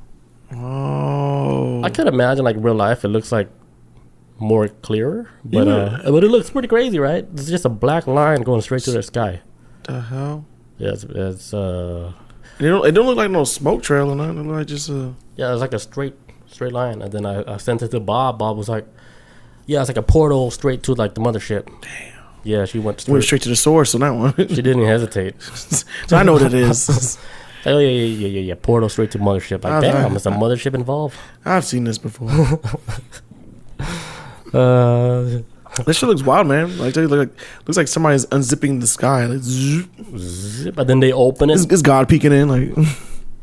Oh. I could imagine like real life. It looks like more clearer, but but it looks pretty crazy, right? It's just a black line going straight to the sky. The hell? Yeah, it's It don't look like no smoke trail or nothing. It look like just yeah, it's like a straight line, and then I sent it to Bob. Bob was like, yeah, it's like a portal straight to like the mothership. Damn. Yeah, she went straight to the source on that one. She didn't hesitate. So I know what it is. Oh yeah. Portal straight to mothership. Like damn, is a mothership involved? I've seen this before. This shit looks wild, man. Like looks like somebody's unzipping the sky. Like, zip, but then they open it. Is God peeking in? Like,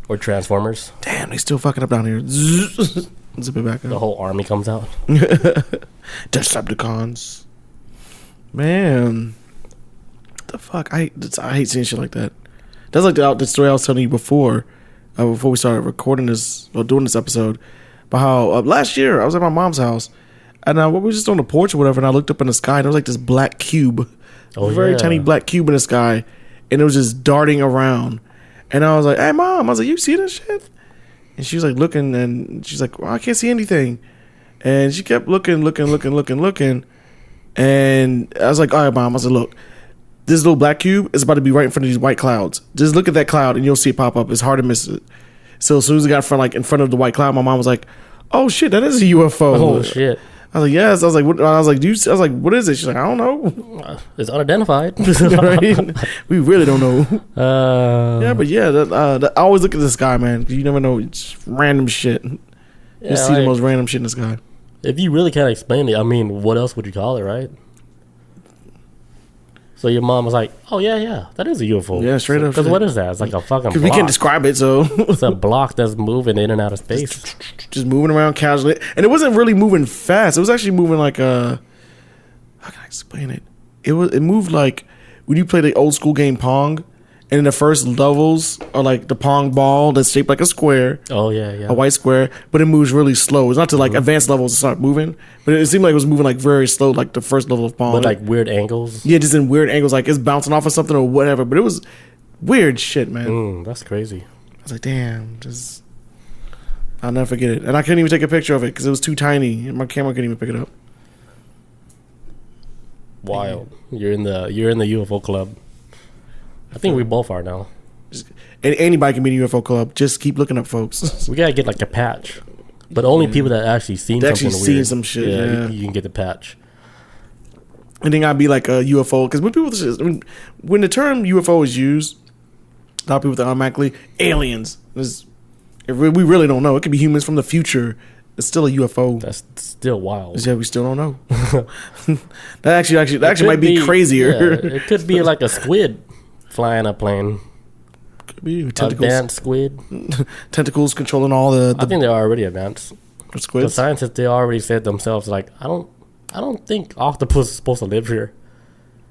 or Transformers? Damn, they still fucking up down here. Zip it back up. The whole army comes out. Decepticons. Man, what the fuck? I hate seeing shit like that. That's like the story I was telling you before we started recording this or doing this episode, about how last year I was at my mom's house and we were just on the porch or whatever, and I looked up in the sky and there was like this black cube, very tiny black cube in the sky, and it was just darting around, and I was like, "Hey, Mom," I was like, "You see this shit?" And she was like looking, and she's like, "Well, I can't see anything," and she kept looking. And I was like, all right, Mom. I was like, look, this little black cube is about to be right in front of these white clouds. Just look at that cloud and you'll see it pop up. It's hard to miss it. So as soon as it got in front of the white cloud, my mom was like, oh shit, that is a UFO. Oh shit. I was like, yes. I was like, what? I was like, what is it? She's like, I don't know. It's unidentified. Right? We really don't know. Yeah, but yeah, I always look at the sky, man. You never know. It's random shit. You see the most random shit in the sky. If you really can't explain it, I mean, what else would you call it, right? So your mom was like, "Oh yeah, that is a UFO." Yeah, straight up. Because what is that? It's like a fucking block. We can't describe it, so it's a block that's moving in and out of space, just moving around casually, and it wasn't really moving fast. It was actually moving like how can I explain it? It moved like when you play the old school game Pong, and in the first levels are like the Pong ball that's shaped like a square. Oh yeah, yeah. A white square, but it moves really slow. It's not to like advanced levels to start moving, but it seemed like it was moving like very slow, like the first level of Pong. With like weird angles. Yeah, just in weird angles, like it's bouncing off of something or whatever. But it was weird shit, man. That's crazy. I was like, damn, just I'll never forget it. And I couldn't even take a picture of it because it was too tiny, and my camera couldn't even pick it up. Wild. You're in the UFO club. I think we both are now. And anybody can be in the UFO club. Just keep looking up, folks. We gotta get like a patch, but only people that actually seen something weird. Some shit. Yeah. You can get the patch. And then I'd be like a UFO because when the term UFO is used, a lot of people think automatically aliens. We really don't know. It could be humans from the future. It's still a UFO. That's still wild. Yeah, we still don't know. that actually might be crazier. Yeah, it could be like a squid flying a plane. Could be tentacles. Advanced squid. Tentacles controlling all the I think they're already advanced. squids. The scientists, they already said themselves, like, I don't think octopus is supposed to live here.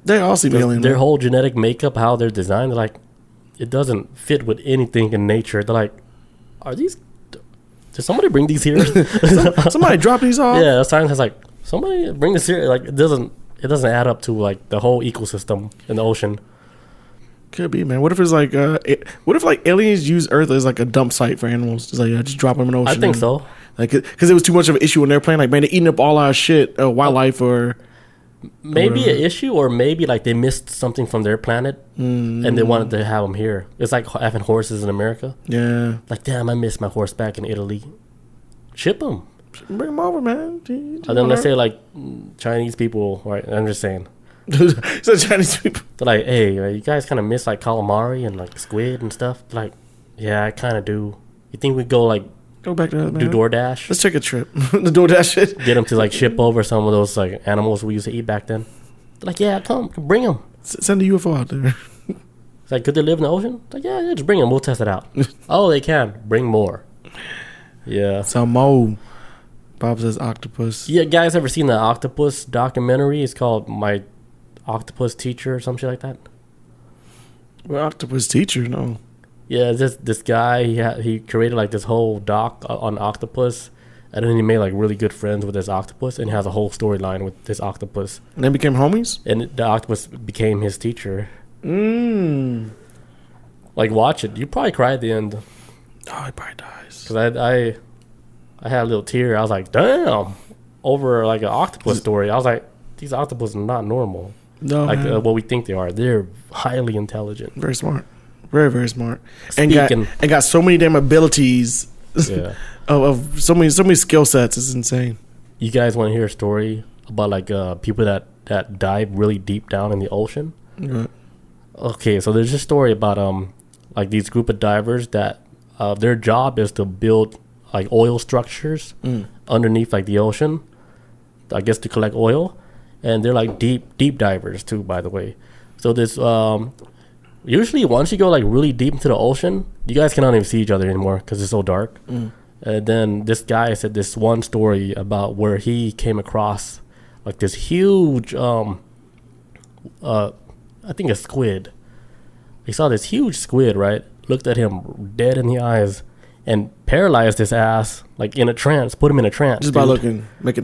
They all seem alien. Their whole genetic makeup, how they're designed, they're like, it doesn't fit with anything in nature. They're like, did somebody bring these here? Somebody drop these off. Yeah, the scientist is like, somebody bring this here. Like, it doesn't add up to like the whole ecosystem in the ocean. Could be, man. What if it's like what if like aliens use Earth as like a dump site for animals? Just like just drop them in the ocean. I think so. Like because it was too much of an issue when they're playing. Like, man, they're eating up all our shit, wildlife, or maybe an issue, or maybe like they missed something from their planet and they wanted to have them here. It's like having horses in America. Yeah. Like, damn, I missed my horse back in Italy. Ship them. Bring them over, man. And then let's say like Chinese people, right? I'm just saying. So Chinese people, They're like, hey, you guys kind of miss like calamari and like squid and stuff. They're like, yeah, I kind of do. You think we go back to that, man. do DoorDash? Let's take a trip. The DoorDash shit. Get them to like ship over some of those like animals we used to eat back then. They're like, yeah, come bring them. Send a UFO out there. It's like, could they live in the ocean? Like, yeah, just bring them. We'll test it out. Oh, they can. Bring more. Yeah. Some more. Bob says octopus. Yeah, guys, ever seen the octopus documentary? It's called My Octopus Teacher or some shit like that. Well, octopus teacher, no. Yeah, this guy, he created like this whole doc on octopus, and then he made like really good friends with this octopus, and he has a whole storyline with this octopus. And they became homies? And the octopus became his teacher. Like, watch it. You probably cry at the end. Oh, he probably dies. Because I had a little tear. I was like, damn. Over like an octopus story. I was like, these octopuses are not normal. No, like what we think they are. They're highly intelligent. Very smart. Very, very smart. Speaking, and got so many damn abilities. Yeah. of so many skill sets. It's insane. You guys want to hear a story about like people that dive really deep down in the ocean? Right. Okay, so there's this story about like these group of divers that their job is to build like oil structures underneath like the ocean, I guess, to collect oil. And they're like deep divers too, by the way. So this usually once you go like really deep into the ocean, you guys cannot even see each other anymore because it's so dark. And then this guy said this one story about where he came across like this huge I think a squid. He saw this huge squid, right? Looked at him dead in the eyes and paralyzed his ass, like in a trance, put him in a trance. Just by looking, making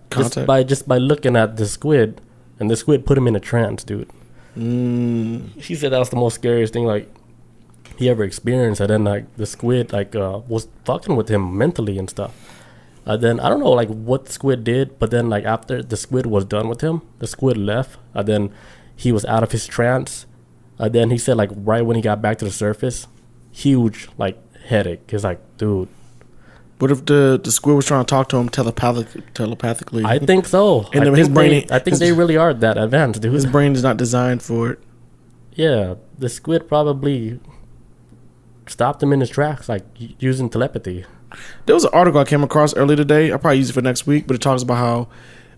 contact. Just by looking at the squid, and the squid put him in a trance, dude. She said that was the most scariest thing like he ever experienced. And then like the squid like was fucking with him mentally and stuff. Then I don't know like what squid did, but then like after the squid was done with him, the squid left. Then he was out of his trance. Then he said like right when he got back to the surface, huge like headache. He's like, dude. What if the squid was trying to talk to him telepathically? I think so. And I think they really are that advanced, dude. His brain is not designed for it. Yeah, the squid probably stopped him in his tracks, like using telepathy. There was an article I came across earlier today. I'll probably use it for next week, but it talks about how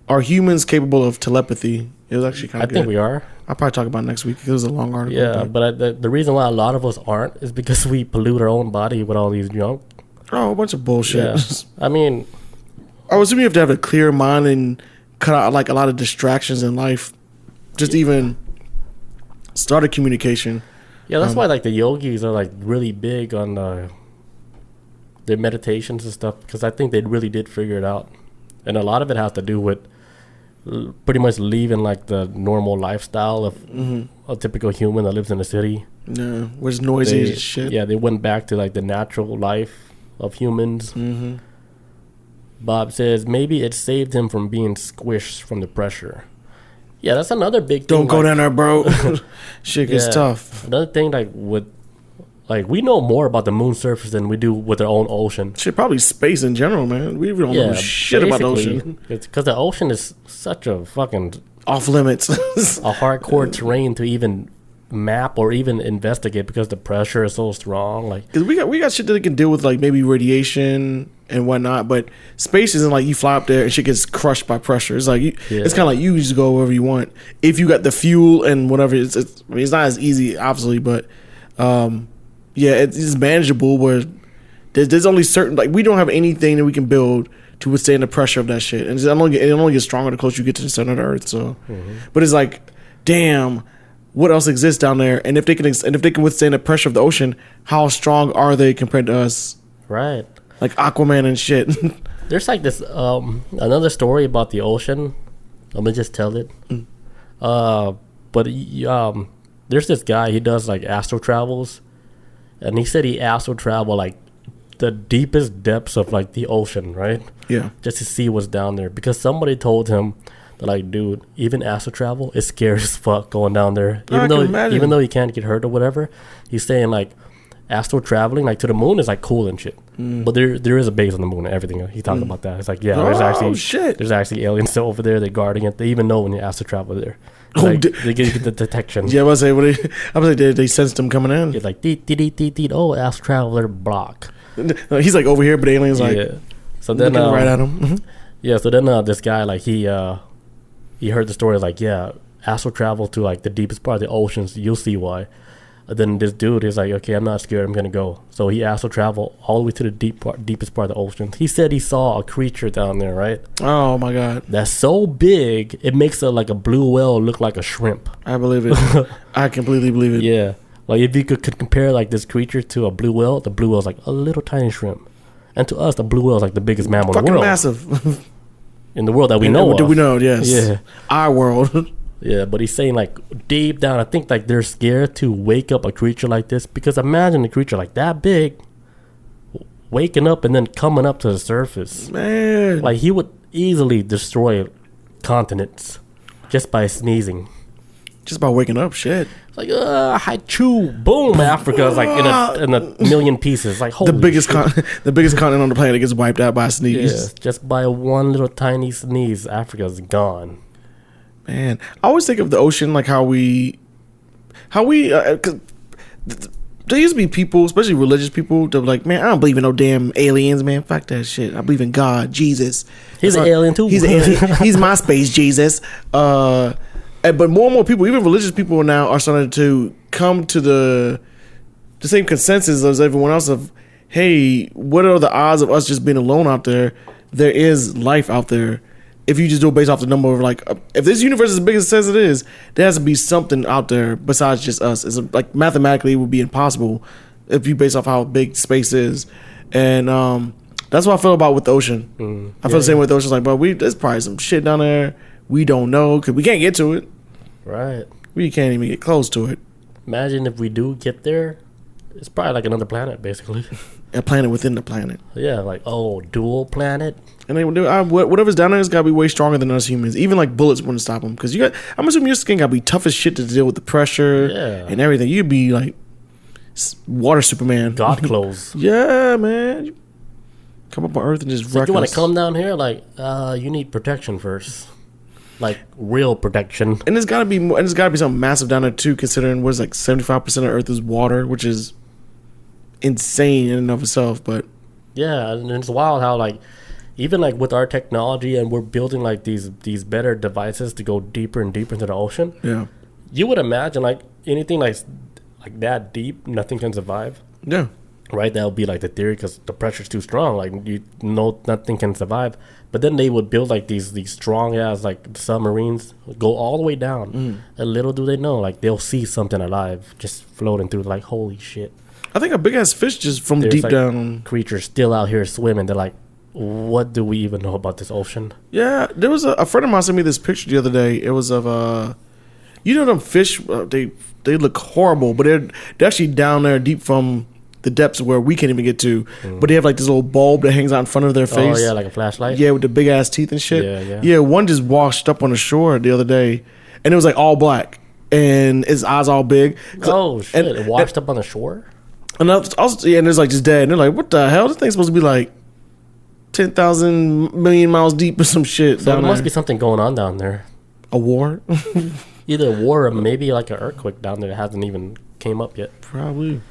are humans capable of telepathy. It was actually kind of good. I think we are. I'll probably talk about it next week because it was a long article. Yeah, but the reason why a lot of us aren't is because we pollute our own body with all these junk. Oh, a bunch of bullshit. Yeah. I mean, I was assuming you have to have a clear mind and cut out like a lot of distractions in life. Just even start a communication. Yeah, that's why like the yogis are like really big on their meditations and stuff, because I think they really did figure it out, and a lot of it has to do with pretty much leaving like the normal lifestyle of a typical human that lives in the city. Yeah, where it's noisy as shit. Yeah, they went back to like the natural life of humans. Bob says maybe it saved him from being squished from the pressure. Yeah, that's another big thing. Don't go down there, bro. Shit gets tough. Another thing, like we know more about the moon surface than we do with our own ocean. Shit, probably space in general, man. We don't know shit about the ocean. It's because the ocean is such a fucking off limits, a hardcore terrain to even map or even investigate, because the pressure is so strong. Like, cause we got shit that can deal with like maybe radiation and whatnot, but space isn't like you fly up there and shit gets crushed by pressure. It's like it's kind of like you just go wherever you want if you got the fuel and whatever. I mean, it's not as easy, obviously, but it's manageable. Where there's only certain, like, we don't have anything that we can build to withstand the pressure of that shit, and it only gets stronger the closer you get to the center of the earth. So, but it's like, damn, what else exists down there? And if they can withstand the pressure of the ocean, how strong are they compared to us? Right. Like Aquaman and shit. There's like this another story about the ocean. Let me just tell it. But there's this guy. He does like astral travels, and he said he astral travel like the deepest depths of like the ocean, right? Yeah. Just to see what's down there, because somebody told him that, like, dude, even astral travel is scary as fuck going down there. Even though you can't get hurt or whatever, he's saying like astral traveling like to the moon is like cool and shit. But there is a base on the moon and everything. He talked about that. It's like, yeah, there's actually aliens still over there. They're guarding it. They even know when you astral travel there. Like, they get the detection. Yeah, I was say they sensed them coming in. It's like deet. Oh, astral traveler block. He's like over here, but the aliens like so then looking right at him. Yeah, so then this guy, like, he heard the story, like, yeah, astral travel to like the deepest part of the oceans. You'll see why. And then this dude is like, okay, I'm not scared, I'm gonna go. So he astral travel all the way to the deepest part of the ocean. He said he saw a creature down there, right? Oh my god, that's so big it makes like a blue whale look like a shrimp. I believe it. I completely believe it. Yeah, like if you could compare like this creature to a blue whale, the blue whale's like a little tiny shrimp, and to us the blue whale is like the biggest mammal in the world. Massive. In the world that we know of. Do we know? Yes. Yeah. Our world. Yeah, but he's saying like deep down, I think like they're scared to wake up a creature like this, because imagine a creature like that big waking up and then coming up to the surface. Man, like he would easily destroy continents just by sneezing, just by waking up. Shit. Like Haichu, boom! Africa is like in a million pieces. Like holy the biggest shit. The biggest continent on the planet gets wiped out by a sneeze. Yeah, just by one little tiny sneeze, Africa's gone. Man, I always think of the ocean like how we cause there used to be people, especially religious people, that were like, man, I don't believe in no damn aliens, man. Fuck that shit. I believe in God, Jesus. He's an alien too. He's an alien. He's my space Jesus. But more and more people, even religious people now, are starting to come to the same consensus as everyone else of, hey, what are the odds of us just being alone out there? There is life out there. If you just do it based off the number of, like, if this universe is as big as it says it is, there has to be something out there besides just us. It's like mathematically it would be impossible if you base off how big space is. And that's what I feel about with the ocean. I feel the same way with the ocean. Like, but there's probably some shit down there we don't know because we can't get to it. Right. We can't even get close to it. Imagine if we do get there, it's probably like another planet, basically. A planet within the planet. Yeah, like, dual planet. And then whatever's down there has got to be way stronger than us humans. Even like bullets wouldn't stop them. Because I'm assuming your skin got to be tough as shit to deal with the pressure and everything. You'd be like water Superman. God clothes. Yeah, man. You come up on Earth and just wreck us. You want to come down here? Like, you need protection first. Like, real protection. And there's got to be more, and there's got to be something massive down there too, considering what's like 75% of Earth is water, which is insane in and of itself. But yeah, and it's wild how, like, even like with our technology and we're building like these better devices to go deeper and deeper into the ocean. Yeah, you would imagine like anything like that deep, nothing can survive. Yeah, right? That would be like the theory because the pressure's too strong. Like nothing can survive. But then they would build like these strong ass like submarines, go all the way down. And little do they know, like they'll see something alive just floating through. Like holy shit! I think a big ass fish just from There's deep like down. creatures still out here swimming. They're like, what do we even know about this ocean? Yeah, there was a friend of mine sent me this picture the other day. It was of them fish. They look horrible, but they're actually down there deep from the depths where we can't even get to. But they have like this little bulb that hangs out in front of their face. Oh yeah, like a flashlight. Yeah, with the big ass teeth and shit. Yeah. One just washed up on the shore the other day, and it was like all black, and his eyes all big. Oh shit! It washed up on the shore. And also, and it's like just dead. And they're like, what the hell? This thing's supposed to be like 10,000 million miles deep or some shit. So down there must there. be something going on down there. A war? Either a war or maybe like an earthquake down there that hasn't even came up yet. Probably.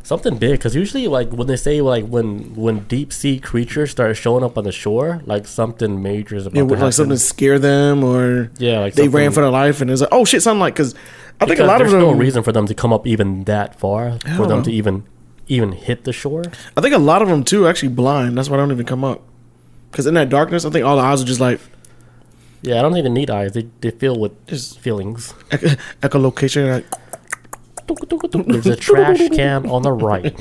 Something big, because usually like when they say like when deep sea creatures start showing up on the shore, like something major is about to happen. Like something scare them, or like they ran for their life, and it's like, oh shit, something like, because I think a lot of them. There's no reason for them to come up even that far for them to even hit the shore. I think a lot of them too are actually blind. That's why they don't even come up. Because in that darkness, I think all the eyes are just like. Yeah, I don't think they need eyes. They fill with just feelings. Echolocation. Like, there's a trash can on the right.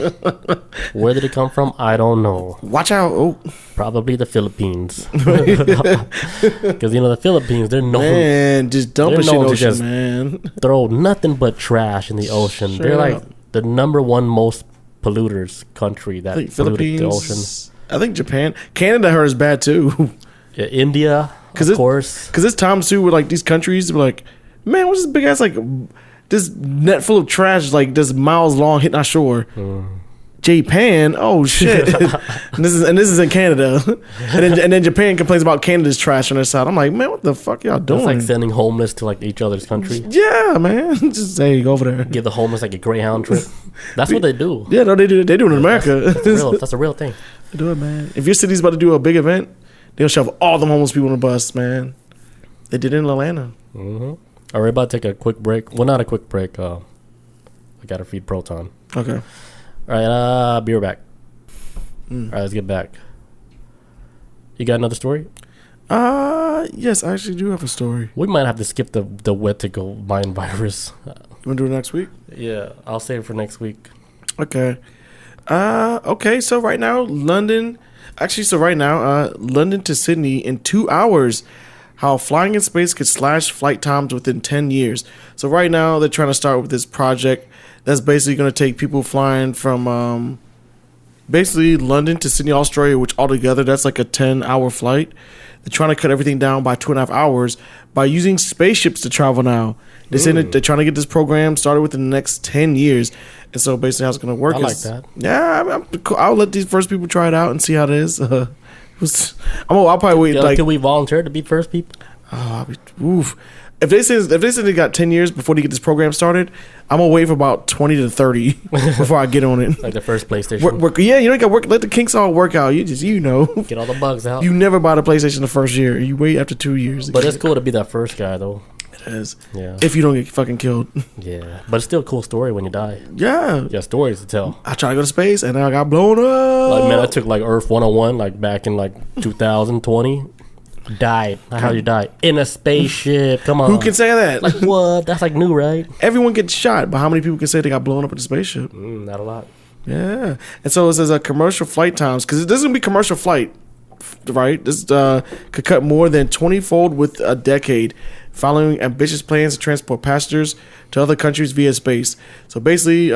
Where did it come from? I don't know. Watch out! Oh, probably the Philippines. Because the Philippines, they're known. Man, just dumping shit in the ocean, man. Throw nothing but trash in the ocean. Straight they're like up. the number one most polluters country that polluted the ocean. I think Japan, Canada, I heard is bad too. Yeah, India, of course. Because it's times too where like these countries were like, man, what's this big ass like this net full of trash like this miles long hitting our shore. Japan, oh shit. and this is in Canada. and then Japan complains about Canada's trash on their side. I'm like, man, what the fuck y'all doing? It's like sending homeless to like each other's country. Yeah, man. Just say go over there. Give the homeless like a Greyhound trip. That's what they do. Yeah, no, they do it in America. That's a real thing. They do it, man. If your city's about to do a big event, they'll shove all the homeless people on the bus, man. They did it in Atlanta. All right, we're about to take a quick break. Well, not a quick break. I gotta feed Proton. Okay. All right, be right back. All right, let's get back. You got another story? Yes, I actually do have a story. We might have to skip the Wetico mind virus. You want to do it next week? Yeah, I'll save it for next week. Okay. Okay, so right now, London to Sydney in 2 hours. How flying in space could slash flight times within 10 years. So right now, they're trying to start with this project that's basically going to take people flying from basically London to Sydney, Australia, which altogether, that's like a 10-hour flight. They're trying to cut everything down by 2.5 hours by using spaceships to travel now. They say that they're trying to get this program started within the next 10 years. And so basically how it's going to work is... like that. Yeah, I'll let these first people try it out and see how it is. I'll probably wait. Like, can we volunteer to be first people? Oof. If they say they got 10 years before they get this program started, I'm gonna wait for about 20 to 30 before I get on it. Like the first PlayStation. Yeah, you don't got work. Let the kinks all work out. You know. Get all the bugs out. You never buy the PlayStation the first year. You wait after 2 years. But it's cool to be that first guy, though. It is. Yeah. If you don't get fucking killed. Yeah. But it's still a cool story when you die. Yeah. Yeah, stories to tell. I tried to go to space and I got blown up. Like, man, I took like Earth 101 like back in like 2020. Died. How you die? In a spaceship. Come on. Who can say that? Like, what? That's like new, right? Everyone gets shot, but how many people can say they got blown up in a spaceship? Not a lot. Yeah. And so it says commercial flight times, because this is going to be commercial flight, right? This could cut more than 20-fold with a decade, following ambitious plans to transport passengers to other countries via space. So basically,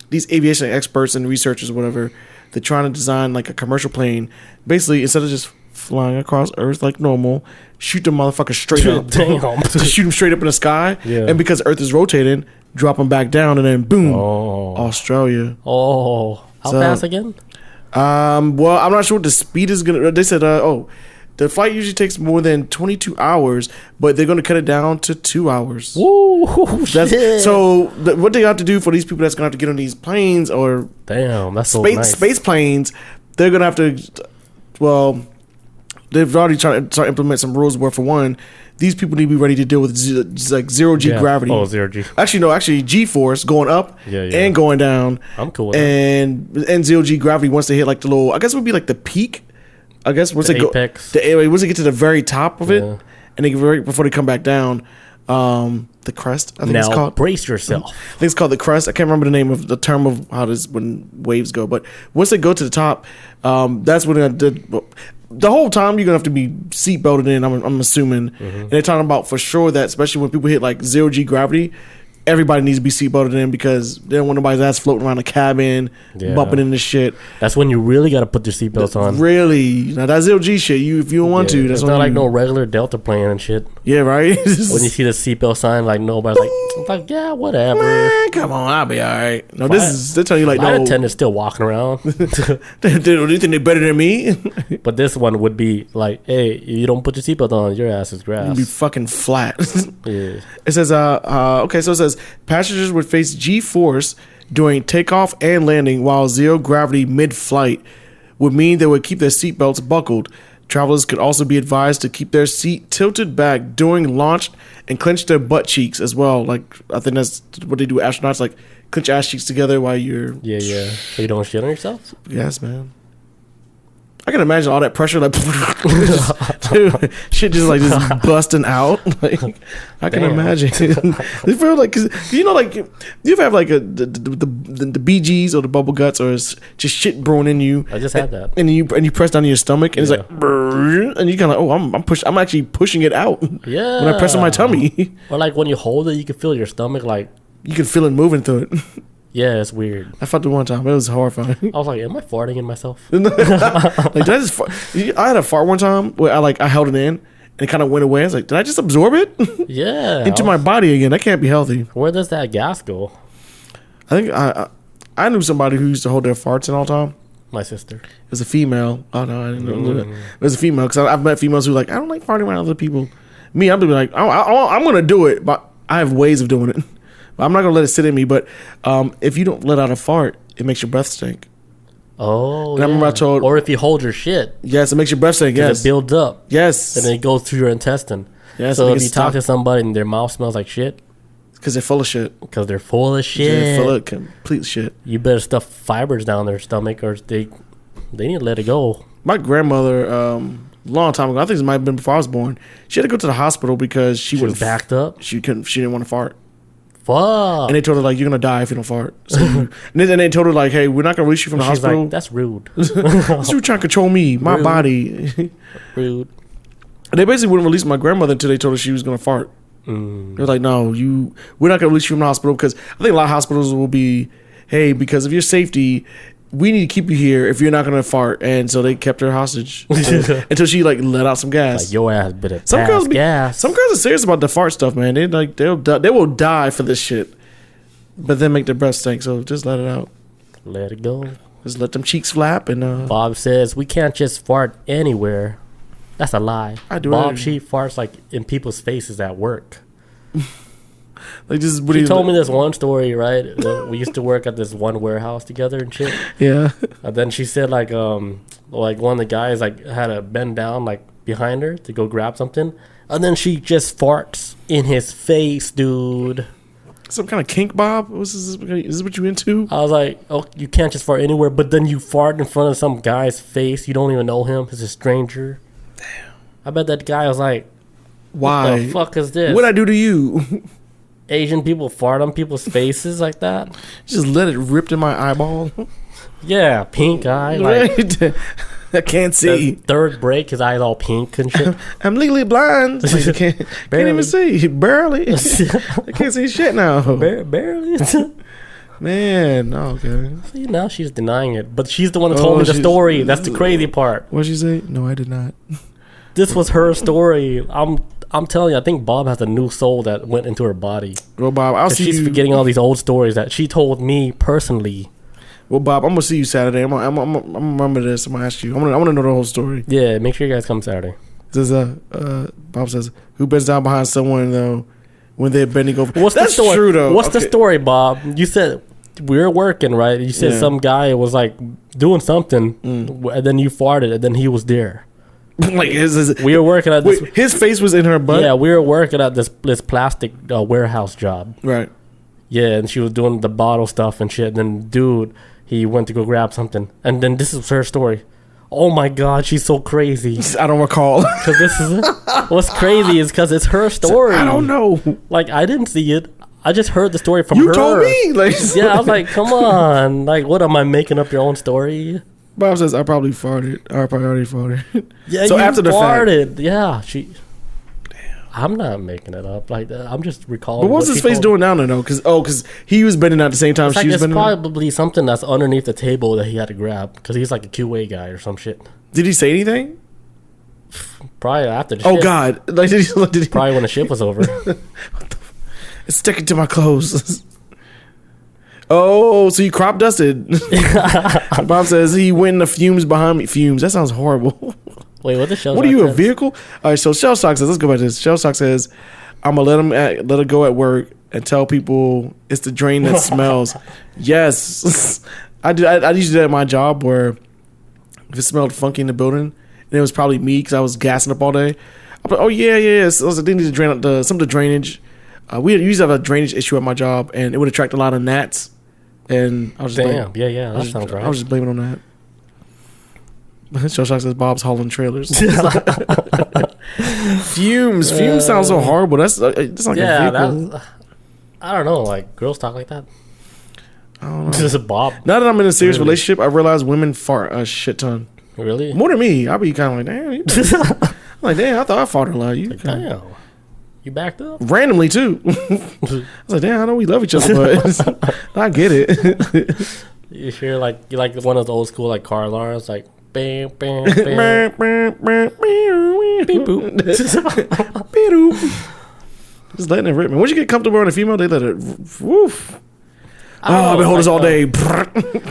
these aviation experts and researchers, whatever, they're trying to design like a commercial plane. Basically, instead of just flying across Earth like normal, shoot the motherfucker straight up. Damn. Just shoot them straight up in the sky. Yeah. And because Earth is rotating, drop them back down, and then boom, Australia. How fast again? Well, I'm not sure what the speed is gonna. They said, the flight usually takes more than 22 hours, but they're gonna cut it down to 2 hours. Woo! Shit. So what they have to do for these people that's gonna have to get on these planes or damn, that's so space nice. Space planes, they're gonna have to, well, they've already tried to implement some rules where, for one, these people need to be ready to deal with like zero G gravity. Oh, zero G. Actually, G force going up and going down. I'm cool with that. And zero G gravity once they hit like the little, I guess it would be like the peak. I guess once they apex. Once they get to the very top of it, and they before they come back down, the crest. I think it's called. Brace yourself. I think it's called the crest. I can't remember the name of the term of how this when waves go, but once they go to the top, that's when the whole time you're gonna have to be seat belted in. I'm assuming, and they're talking about for sure that especially when people hit like zero G gravity, everybody needs to be seat belted in because they don't want nobody's ass floating around the cabin, bumping into shit. That's when you really got to put your seatbelts on. Really, now that zero G shit, if you don't want to, that's it's not like no regular Delta plane and shit. Yeah, right. When you see the seatbelt sign, like nobody's like yeah, whatever. Man, come on, I'll be all right. No, they're telling you like flight no. attendant's still walking around. Do you think they're better than me? But this one would be like, hey, you don't put your seatbelt on, your ass is grass. You'd be fucking flat. Yeah. It says okay, so it says passengers would face G-force during takeoff and landing, while zero gravity mid-flight would mean they would keep their seatbelts buckled. Travelers could also be advised to keep their seat tilted back during launch and clench their butt cheeks as well. Like, I think that's what they do with astronauts, like clench ass cheeks together while you're... Yeah. So you don't shit on yourself? Yes, man. I can imagine all that pressure, like, dude, shit just busting out. Like, I can imagine. They feel like, cause you know, like, you ever have like the BGs or the bubble guts or it's just shit brewing in you. I just had that. And you press down your stomach and it's like, and you kind of like, I'm actually pushing it out. Yeah. When I press on my tummy. Or like when you hold it, you can feel your stomach like. You can feel it moving through it. Yeah, it's weird. I felt it one time. It was horrifying. I was like, am I farting in myself? Like, did I just I had a fart one time where I held it in and it kind of went away. I was like, did I just absorb it? Yeah. Into my body again? That can't be healthy. Where does that gas go? I think I knew somebody who used to hold their farts in all the time. My sister. It was a female. Oh, no, I didn't know that. It was a female because I've met females who are like, I don't like farting around other people. Me, I'm like, I'm going to do it, but I have ways of doing it. I'm not gonna let it sit in me, but if you don't let out a fart, it makes your breath stink. Oh, and I remember I told, or if you hold your shit, yes, it makes your breath stink. Yes, it builds up. Yes, and then it goes through your intestine. Yes, so if you talk to somebody and their mouth smells like shit, because they're full of shit. Because they're full of shit. They're full of complete shit. You better stuff fibers down their stomach, or they need to let it go. My grandmother, long time ago, I think it might have been before I was born. She had to go to the hospital because she was backed up. She didn't want to fart. Fuck. And they told her like, you're gonna die if you don't fart. So and then they told her like, hey, we're not gonna release you from the hospital. Like, that's rude. You trying to control me, my body. Rude. And they basically wouldn't release my grandmother until they told her she was gonna fart. They're like, no, we're not gonna release you from the hospital because I think a lot of hospitals will be, hey, because of your safety, we need to keep you here if you're not gonna fart. And so they kept her hostage until she like let out some gas. Like your ass bit of some girls gas. Some girls are serious about the fart stuff, man. They will die for this shit, but then make their breath stink. So just let it out. Let it go. Just let them cheeks flap. And Bob says we can't just fart anywhere. That's a lie. I do. Bob, she farts like in people's faces at work. Like this. She told me this one story, right? We used to work at this one warehouse together and shit. Yeah. And then she said like one of the guys like had to bend down like behind her to go grab something, and then she just farts in his face, dude. Some kind of kink, Bob? Is this what you into? I was like, oh, you can't just fart anywhere, but then you fart in front of some guy's face. You don't even know him. He's a stranger. Damn. I bet that guy was like, why? What the fuck is this? What'd I do to you? Asian people fart on people's faces like that? Just let it rip in my eyeball. Yeah, pink eye. Like, right. I can't see. Third break, his eyes all pink and shit. I'm legally blind. Like, I can't even see. Barely. I can't see shit now. Barely. Man, okay. See, now she's denying it. But she's the one that told me the story. That's the crazy part. What'd she say? No, I did not. This was her story. I'm telling you, I think Bob has a new soul that went into her body. Well, Bob, I'll see she's you. forgetting all these old stories that she told me personally. Well, Bob, I'm gonna see you Saturday. I'm gonna remember this. I'm gonna ask you. I want to know the whole story. Yeah, make sure you guys come Saturday. Says Bob says, "Who bends down behind someone though when they're bending over?" What's That's the story? True though. What's the story, Bob? You said we were working, right? You said some guy was like doing something, and then you farted, and then he was there. Like we were working at this. his face was in her butt. Yeah, we were working at this plastic warehouse job. Right. Yeah, and she was doing the bottle stuff and shit. And then dude, he went to go grab something, and then this is her story. Oh my god, she's so crazy. I don't recall. Because this is what's crazy is because it's her story. I don't know. Like I didn't see it. I just heard the story from her. You told me. Like, yeah, I was like, come on. Like, what am I making up your own story? Bob says I probably farted. I probably already farted. Yeah, so you after the farted. fact, Yeah, she. Damn. I'm not making it up like that. I'm just recalling. But what was his face doing down there though? Because he was bending at the same time it's she like was it's bending. probably something that's underneath the table that he had to grab because he's like a QA guy or some shit. Did he say anything? Probably after the Oh ship. God! Like, did he? Probably when the ship was over. It's sticking to my clothes. Oh, so you crop dusted. Bob says he went in the fumes behind me. Fumes. That sounds horrible. Wait, what the shell? What are you, a vehicle? All right, so Shell Shock says, let's go back to this. Shell Shock says, I'm going to let it go at work and tell people it's the drain that smells. Yes. I used to do that at my job where if it smelled funky in the building, and it was probably me because I was gassing up all day. I'm like, oh, yeah. So I was like, they need to drain out some of the drainage. We used to have a drainage issue at my job, and it would attract a lot of gnats. And I was just that sounds right. I was just blaming on that. Shell Shock says Bob's hauling trailers. Fumes sounds so horrible. That's like a vehicle. I don't know. Like girls talk like that. I don't know. Just Bob. Now that I'm in a serious relationship, I realize women fart a shit ton. Really? More than me. I'll be kind of like, damn. I'm like, damn. I thought I farted a lot. You damn. You backed up randomly too. I was like, damn. I know we love each other, but I get it. You hear like you like one of those old school like car alarms, like bam, bam, bam, beep boop. Just letting it rip, man. Once you get comfortable on a female, they let it. Woof. I've been holding this all day.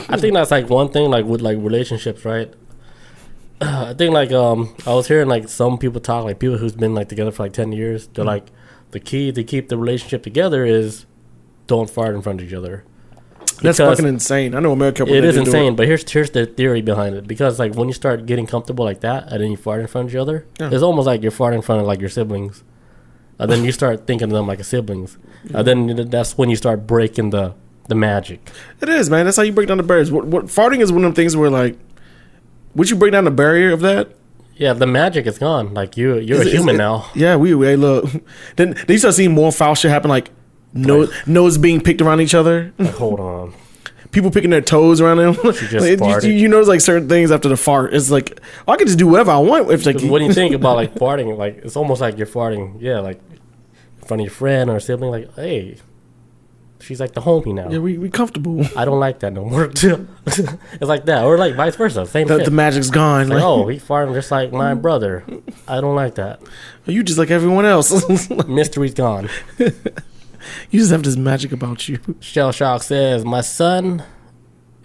I think that's like one thing, like with like relationships, right? I think like I was hearing like some people talk, like people who's been like together for like 10 years. They're like the key to keep the relationship together is don't fart in front of each other. That's fucking insane. I know America. It is insane, but here's the theory behind it. Because like when you start getting comfortable like that, and then you fart in front of each other, it's almost like you're farting in front of like your siblings, and then you start thinking of them like siblings, and then that's when you start breaking the magic. It is, man. That's how you break down the barriers. What farting is one of them things where like, would you break down the barrier of that? Yeah, the magic is gone. Like you're a human now. Yeah, we look. Then you start seeing more foul shit happen, like nose being picked around each other. Like, hold on. People picking their toes around them. Like, you notice like certain things after the fart. It's like I can just do whatever I want. If like, when you think about like farting, like it's almost like you're farting. Yeah, like in front of your friend or sibling. Like, hey, she's like the homie now. Yeah, we comfortable. I don't like that no more. It's like that, or like vice versa. Same thing. The magic's gone. Like, oh, he farting just like my brother. I don't like that. You just like everyone else. Mystery's gone. You just have this magic about you. Shell Shock says, my son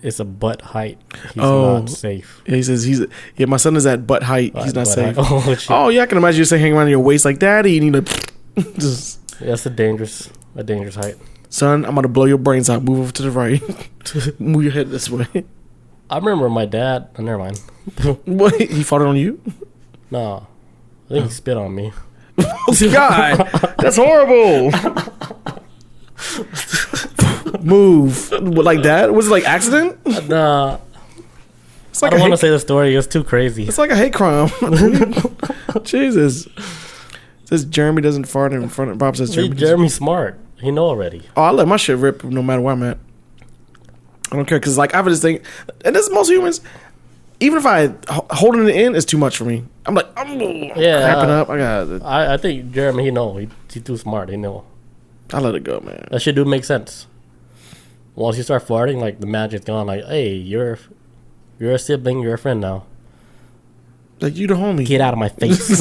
is a butt height. He's not safe. Yeah, he says my son is at butt height. He's not safe. Oh, yeah, I can imagine you saying hanging around your waist like daddy. You need to just. That's a dangerous height. Son, I'm gonna blow your brains out. Move over to the right. Move your head this way. I remember my dad. Oh, never mind. What? He farted on you? No, I think he spit on me. Oh, God, that's horrible. Move like that? Was it like accident? Nah. It's like I don't want to say the story. It's too crazy. It's like a hate crime. Jesus. It says Jeremy doesn't fart in front of Bob. Says Jeremy's smart. He know already. Oh, I let my shit rip no matter where I'm at. I don't care because like I have this thing, and this is most humans. Even if I holding it in is too much for me. I'm like, cramping up. I think Jeremy, he know. He's too smart. He know. I let it go, man. That shit do make sense. Once you start farting, like the magic's gone. Like, hey, you're a sibling. You're a friend now. Like you the homie. Get out of my face.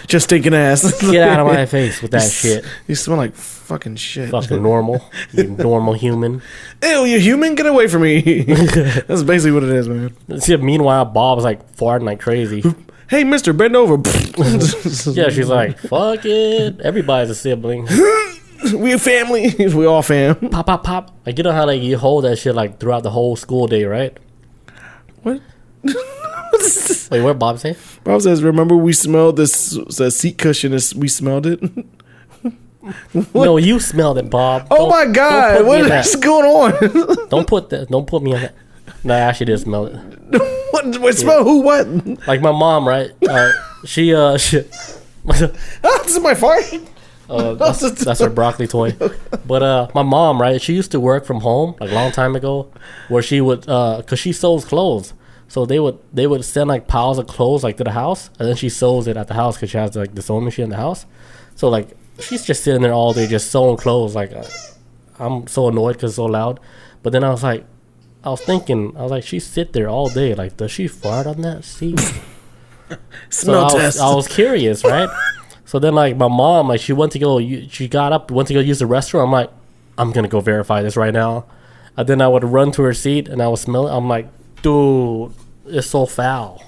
Just stinking ass. Get out of my face with that shit. You smell like fucking shit. Fucking normal. You normal human. Ew, you human? Get away from me. That's basically what it is, man. See, meanwhile, Bob's like farting like crazy. Hey, mister, bend over. Yeah, she's like, fuck it. Everybody's a sibling. We a family. We all fam. Pop, pop, pop. Like, you know how like you hold that shit like throughout the whole school day, right? What? Wait, what Bob say? Bob says, remember we smelled this the seat cushion? We smelled it. No, you smelled it, Bob. Oh my God! What is going on? Don't put me on that. No, I actually did smell it. What smell? Who? What? Like my mom, right? She this is my fart. That's her broccoli toy. But my mom, right? She used to work from home like a long time ago, where she would, cause she sews clothes. So they would send like piles of clothes like to the house, and then she sews it at the house because she has like the sewing machine in the house. So like she's just sitting there all day just sewing clothes. Like I'm so annoyed because it's so loud. But then I was thinking, she sit there all day. Like, does she fart on that seat? Smell test. I was curious, right? So then like my mom, like she got up, went to go use the restroom. I'm like, I'm gonna go verify this right now. And then I would run to her seat and I would smell it. I'm like, dude, it's so foul.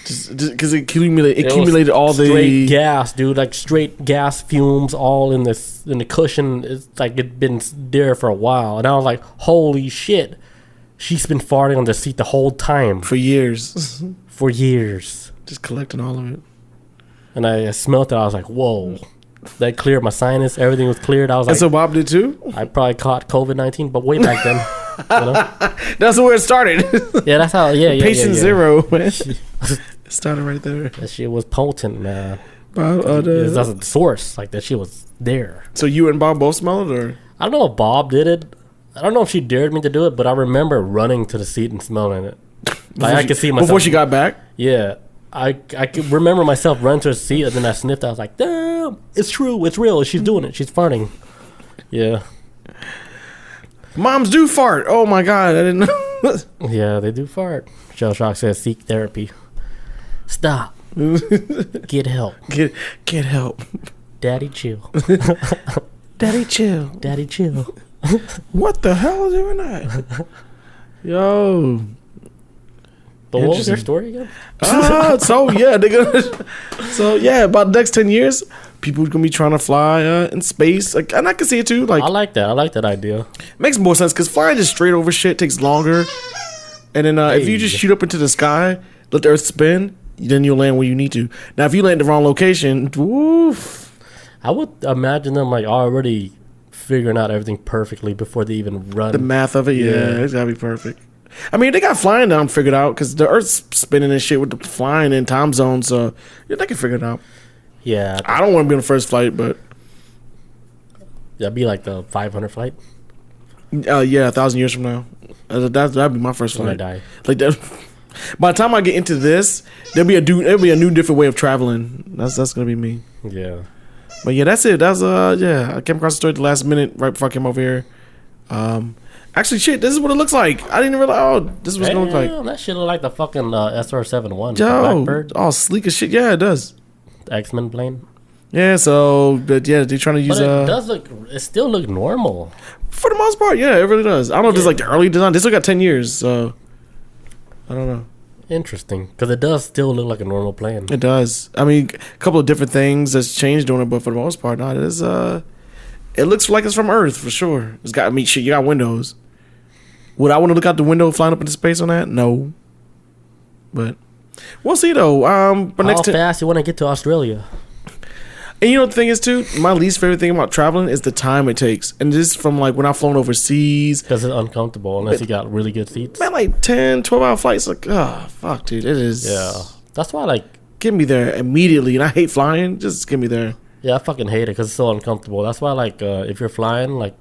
Just because it accumulated all the straight gas, dude. Like straight gas fumes all in the cushion. It's like it'd been there for a while, and I was like, holy shit, she's been farting on the seat the whole time for years. For years, just collecting all of it. And I smelled it. I was like, whoa. That cleared my sinus. Everything was cleared. I was like, and so Bob did too. I probably caught COVID-19, but way back then. You know? That's where it started. Yeah, that's how. Yeah, Patient zero. Man. It started right there. That shit was potent, man. Bob, that's a source. Like that shit was there. So you and Bob both smelled it, or I don't know if Bob did it. I don't know if she dared me to do it, but I remember running to the seat and smelling it. Like I could see myself before she got back. Yeah. I could remember myself running to a seat, and then I sniffed. I was like, damn, it's true, it's real. She's doing it. She's farting. Yeah. Moms do fart. Oh my God, I didn't know. Yeah, they do fart. Shell Shock says, seek therapy. Stop. Get help. Get help. Daddy chill. Daddy chill. Daddy chill. What the hell is doing that? Yo. But what was their story again? So yeah, about the next 10 years, people are gonna be trying to fly in space, like, and I can see it too. Like, I like that idea. Makes more sense because flying just straight over shit takes longer. And then if you just shoot up into the sky, let the Earth spin, then you'll land where you need to. Now, if you land in the wrong location, woof. I would imagine them like already figuring out everything perfectly before they even run. The math of it, yeah, it's gotta be perfect. I mean, they got flying down figured out because the Earth's spinning and shit with the flying in time zones, so yeah, they can figure it out. Yeah. I don't want to be on the first flight, but that'd be like the 500 flight. Yeah, 1,000 years from now, that'd be my first flight. When I die. Like that. By the time I get into this, there'll be a new different way of traveling. That's gonna be me. Yeah. But yeah, that's it. That's yeah. I came across the story at the last minute right before I came over here. Actually, shit, this is what it looks like. I didn't realize. Oh, this is what it's gonna look like. That shit look like the fucking SR-71. Yo, Blackbird. all sleek as shit. Yeah, it does. The X-Men plane. Yeah, so but yeah, they're trying to use. But it does look. It still look normal. For the most part, yeah, it really does. I don't know if it's like the early design. This still got 10 years, so I don't know. Interesting, because it does still look like a normal plane. It does. I mean, a couple of different things that's changed on it, but for the most part, no, it is. It looks like it's from Earth for sure. It's got. I mean, shit, you got windows. Would I want to look out the window flying up into space on that? No. But we'll see though. But how fast you want to get to Australia? And you know what the thing is too? My least favorite thing about traveling is the time it takes. And this from like when I've flown overseas. Because it's uncomfortable unless you got really good seats. Man, like 10, 12-hour flights. Like, oh, fuck, dude. It is. Yeah. That's why, like. Get me there immediately. And I hate flying. Just get me there. Yeah, I fucking hate it because it's so uncomfortable. That's why, like, if you're flying, like,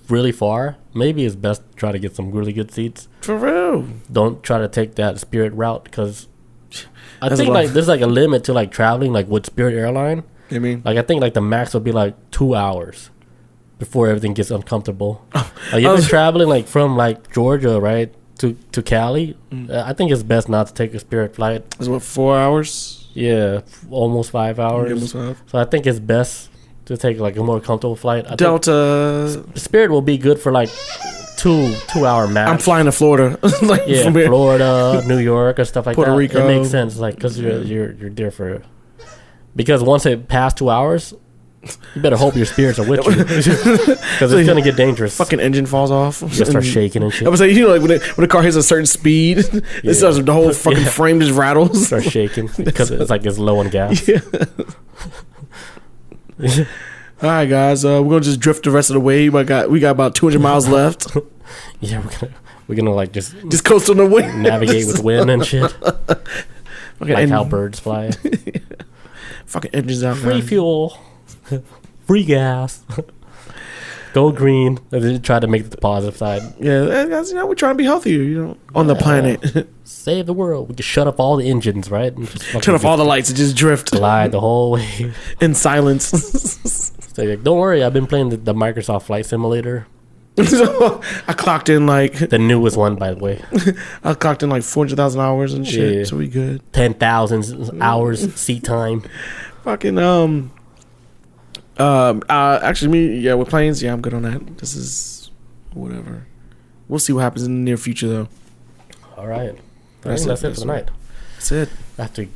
really far, maybe it's best to try to get some really good seats. For real. Don't try to take that Spirit route because I think like there's like a limit to like traveling like with Spirit Airline. You mean? Like I think like the max would be like 2 hours before everything gets uncomfortable. Like if you're traveling like from like Georgia, right, to Cali, I think it's best not to take a Spirit flight. It's what, 4 hours? Yeah, almost 5 hours. Almost 5. So I think it's best to take like a more comfortable flight. I Delta. Spirit will be good for like 2 hour max. I'm flying to Florida. Like yeah, from here. Florida, New York, or stuff like Puerto that. Rico. It makes sense, like because you're there for. Because once it past 2 hours, You better hope your spirits are with you, because it's gonna get dangerous. Fucking engine falls off. You start shaking and shit. I was like, like when a car hits a certain speed, the whole fucking frame just rattles. Start shaking because it's like it's low on gas. Yeah. All right, guys. We're gonna just drift the rest of the way. We got about 200 miles left. Yeah, we're gonna like just coast on the wind, navigate with wind and shit. Like how birds fly. Fucking engines out. Free fuel. Free gas. Go green. And then try to make the positive side. Yeah, guys, we're trying to be healthier, on the planet. Save the world. We can shut up all the engines, right? And just turn off all the lights and just drift. Glide the whole way. In silence. So like, don't worry, I've been playing the Microsoft Flight Simulator. I clocked in like the newest one, by the way. I clocked in like 400,000 hours and shit. Yeah. So we good. 10,000 hours seat time. Fucking actually with planes, I'm good on that. This is whatever. We'll see what happens in the near future though. All right. That's it for the night. That's it. I have to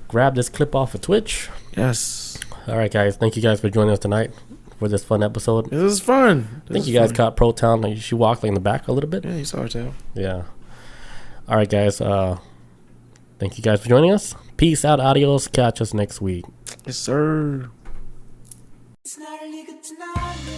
grab this clip off of Twitch. Yes. All right, guys. Thank you guys for joining us tonight for this fun episode. This is fun. I think you guys caught Pro Town. Like, she walked in the back a little bit. Yeah, you saw her tail. Yeah. All right, guys. Thank you guys for joining us. Peace out. Adios. Catch us next week. Yes, sir. It's not illegal tonight.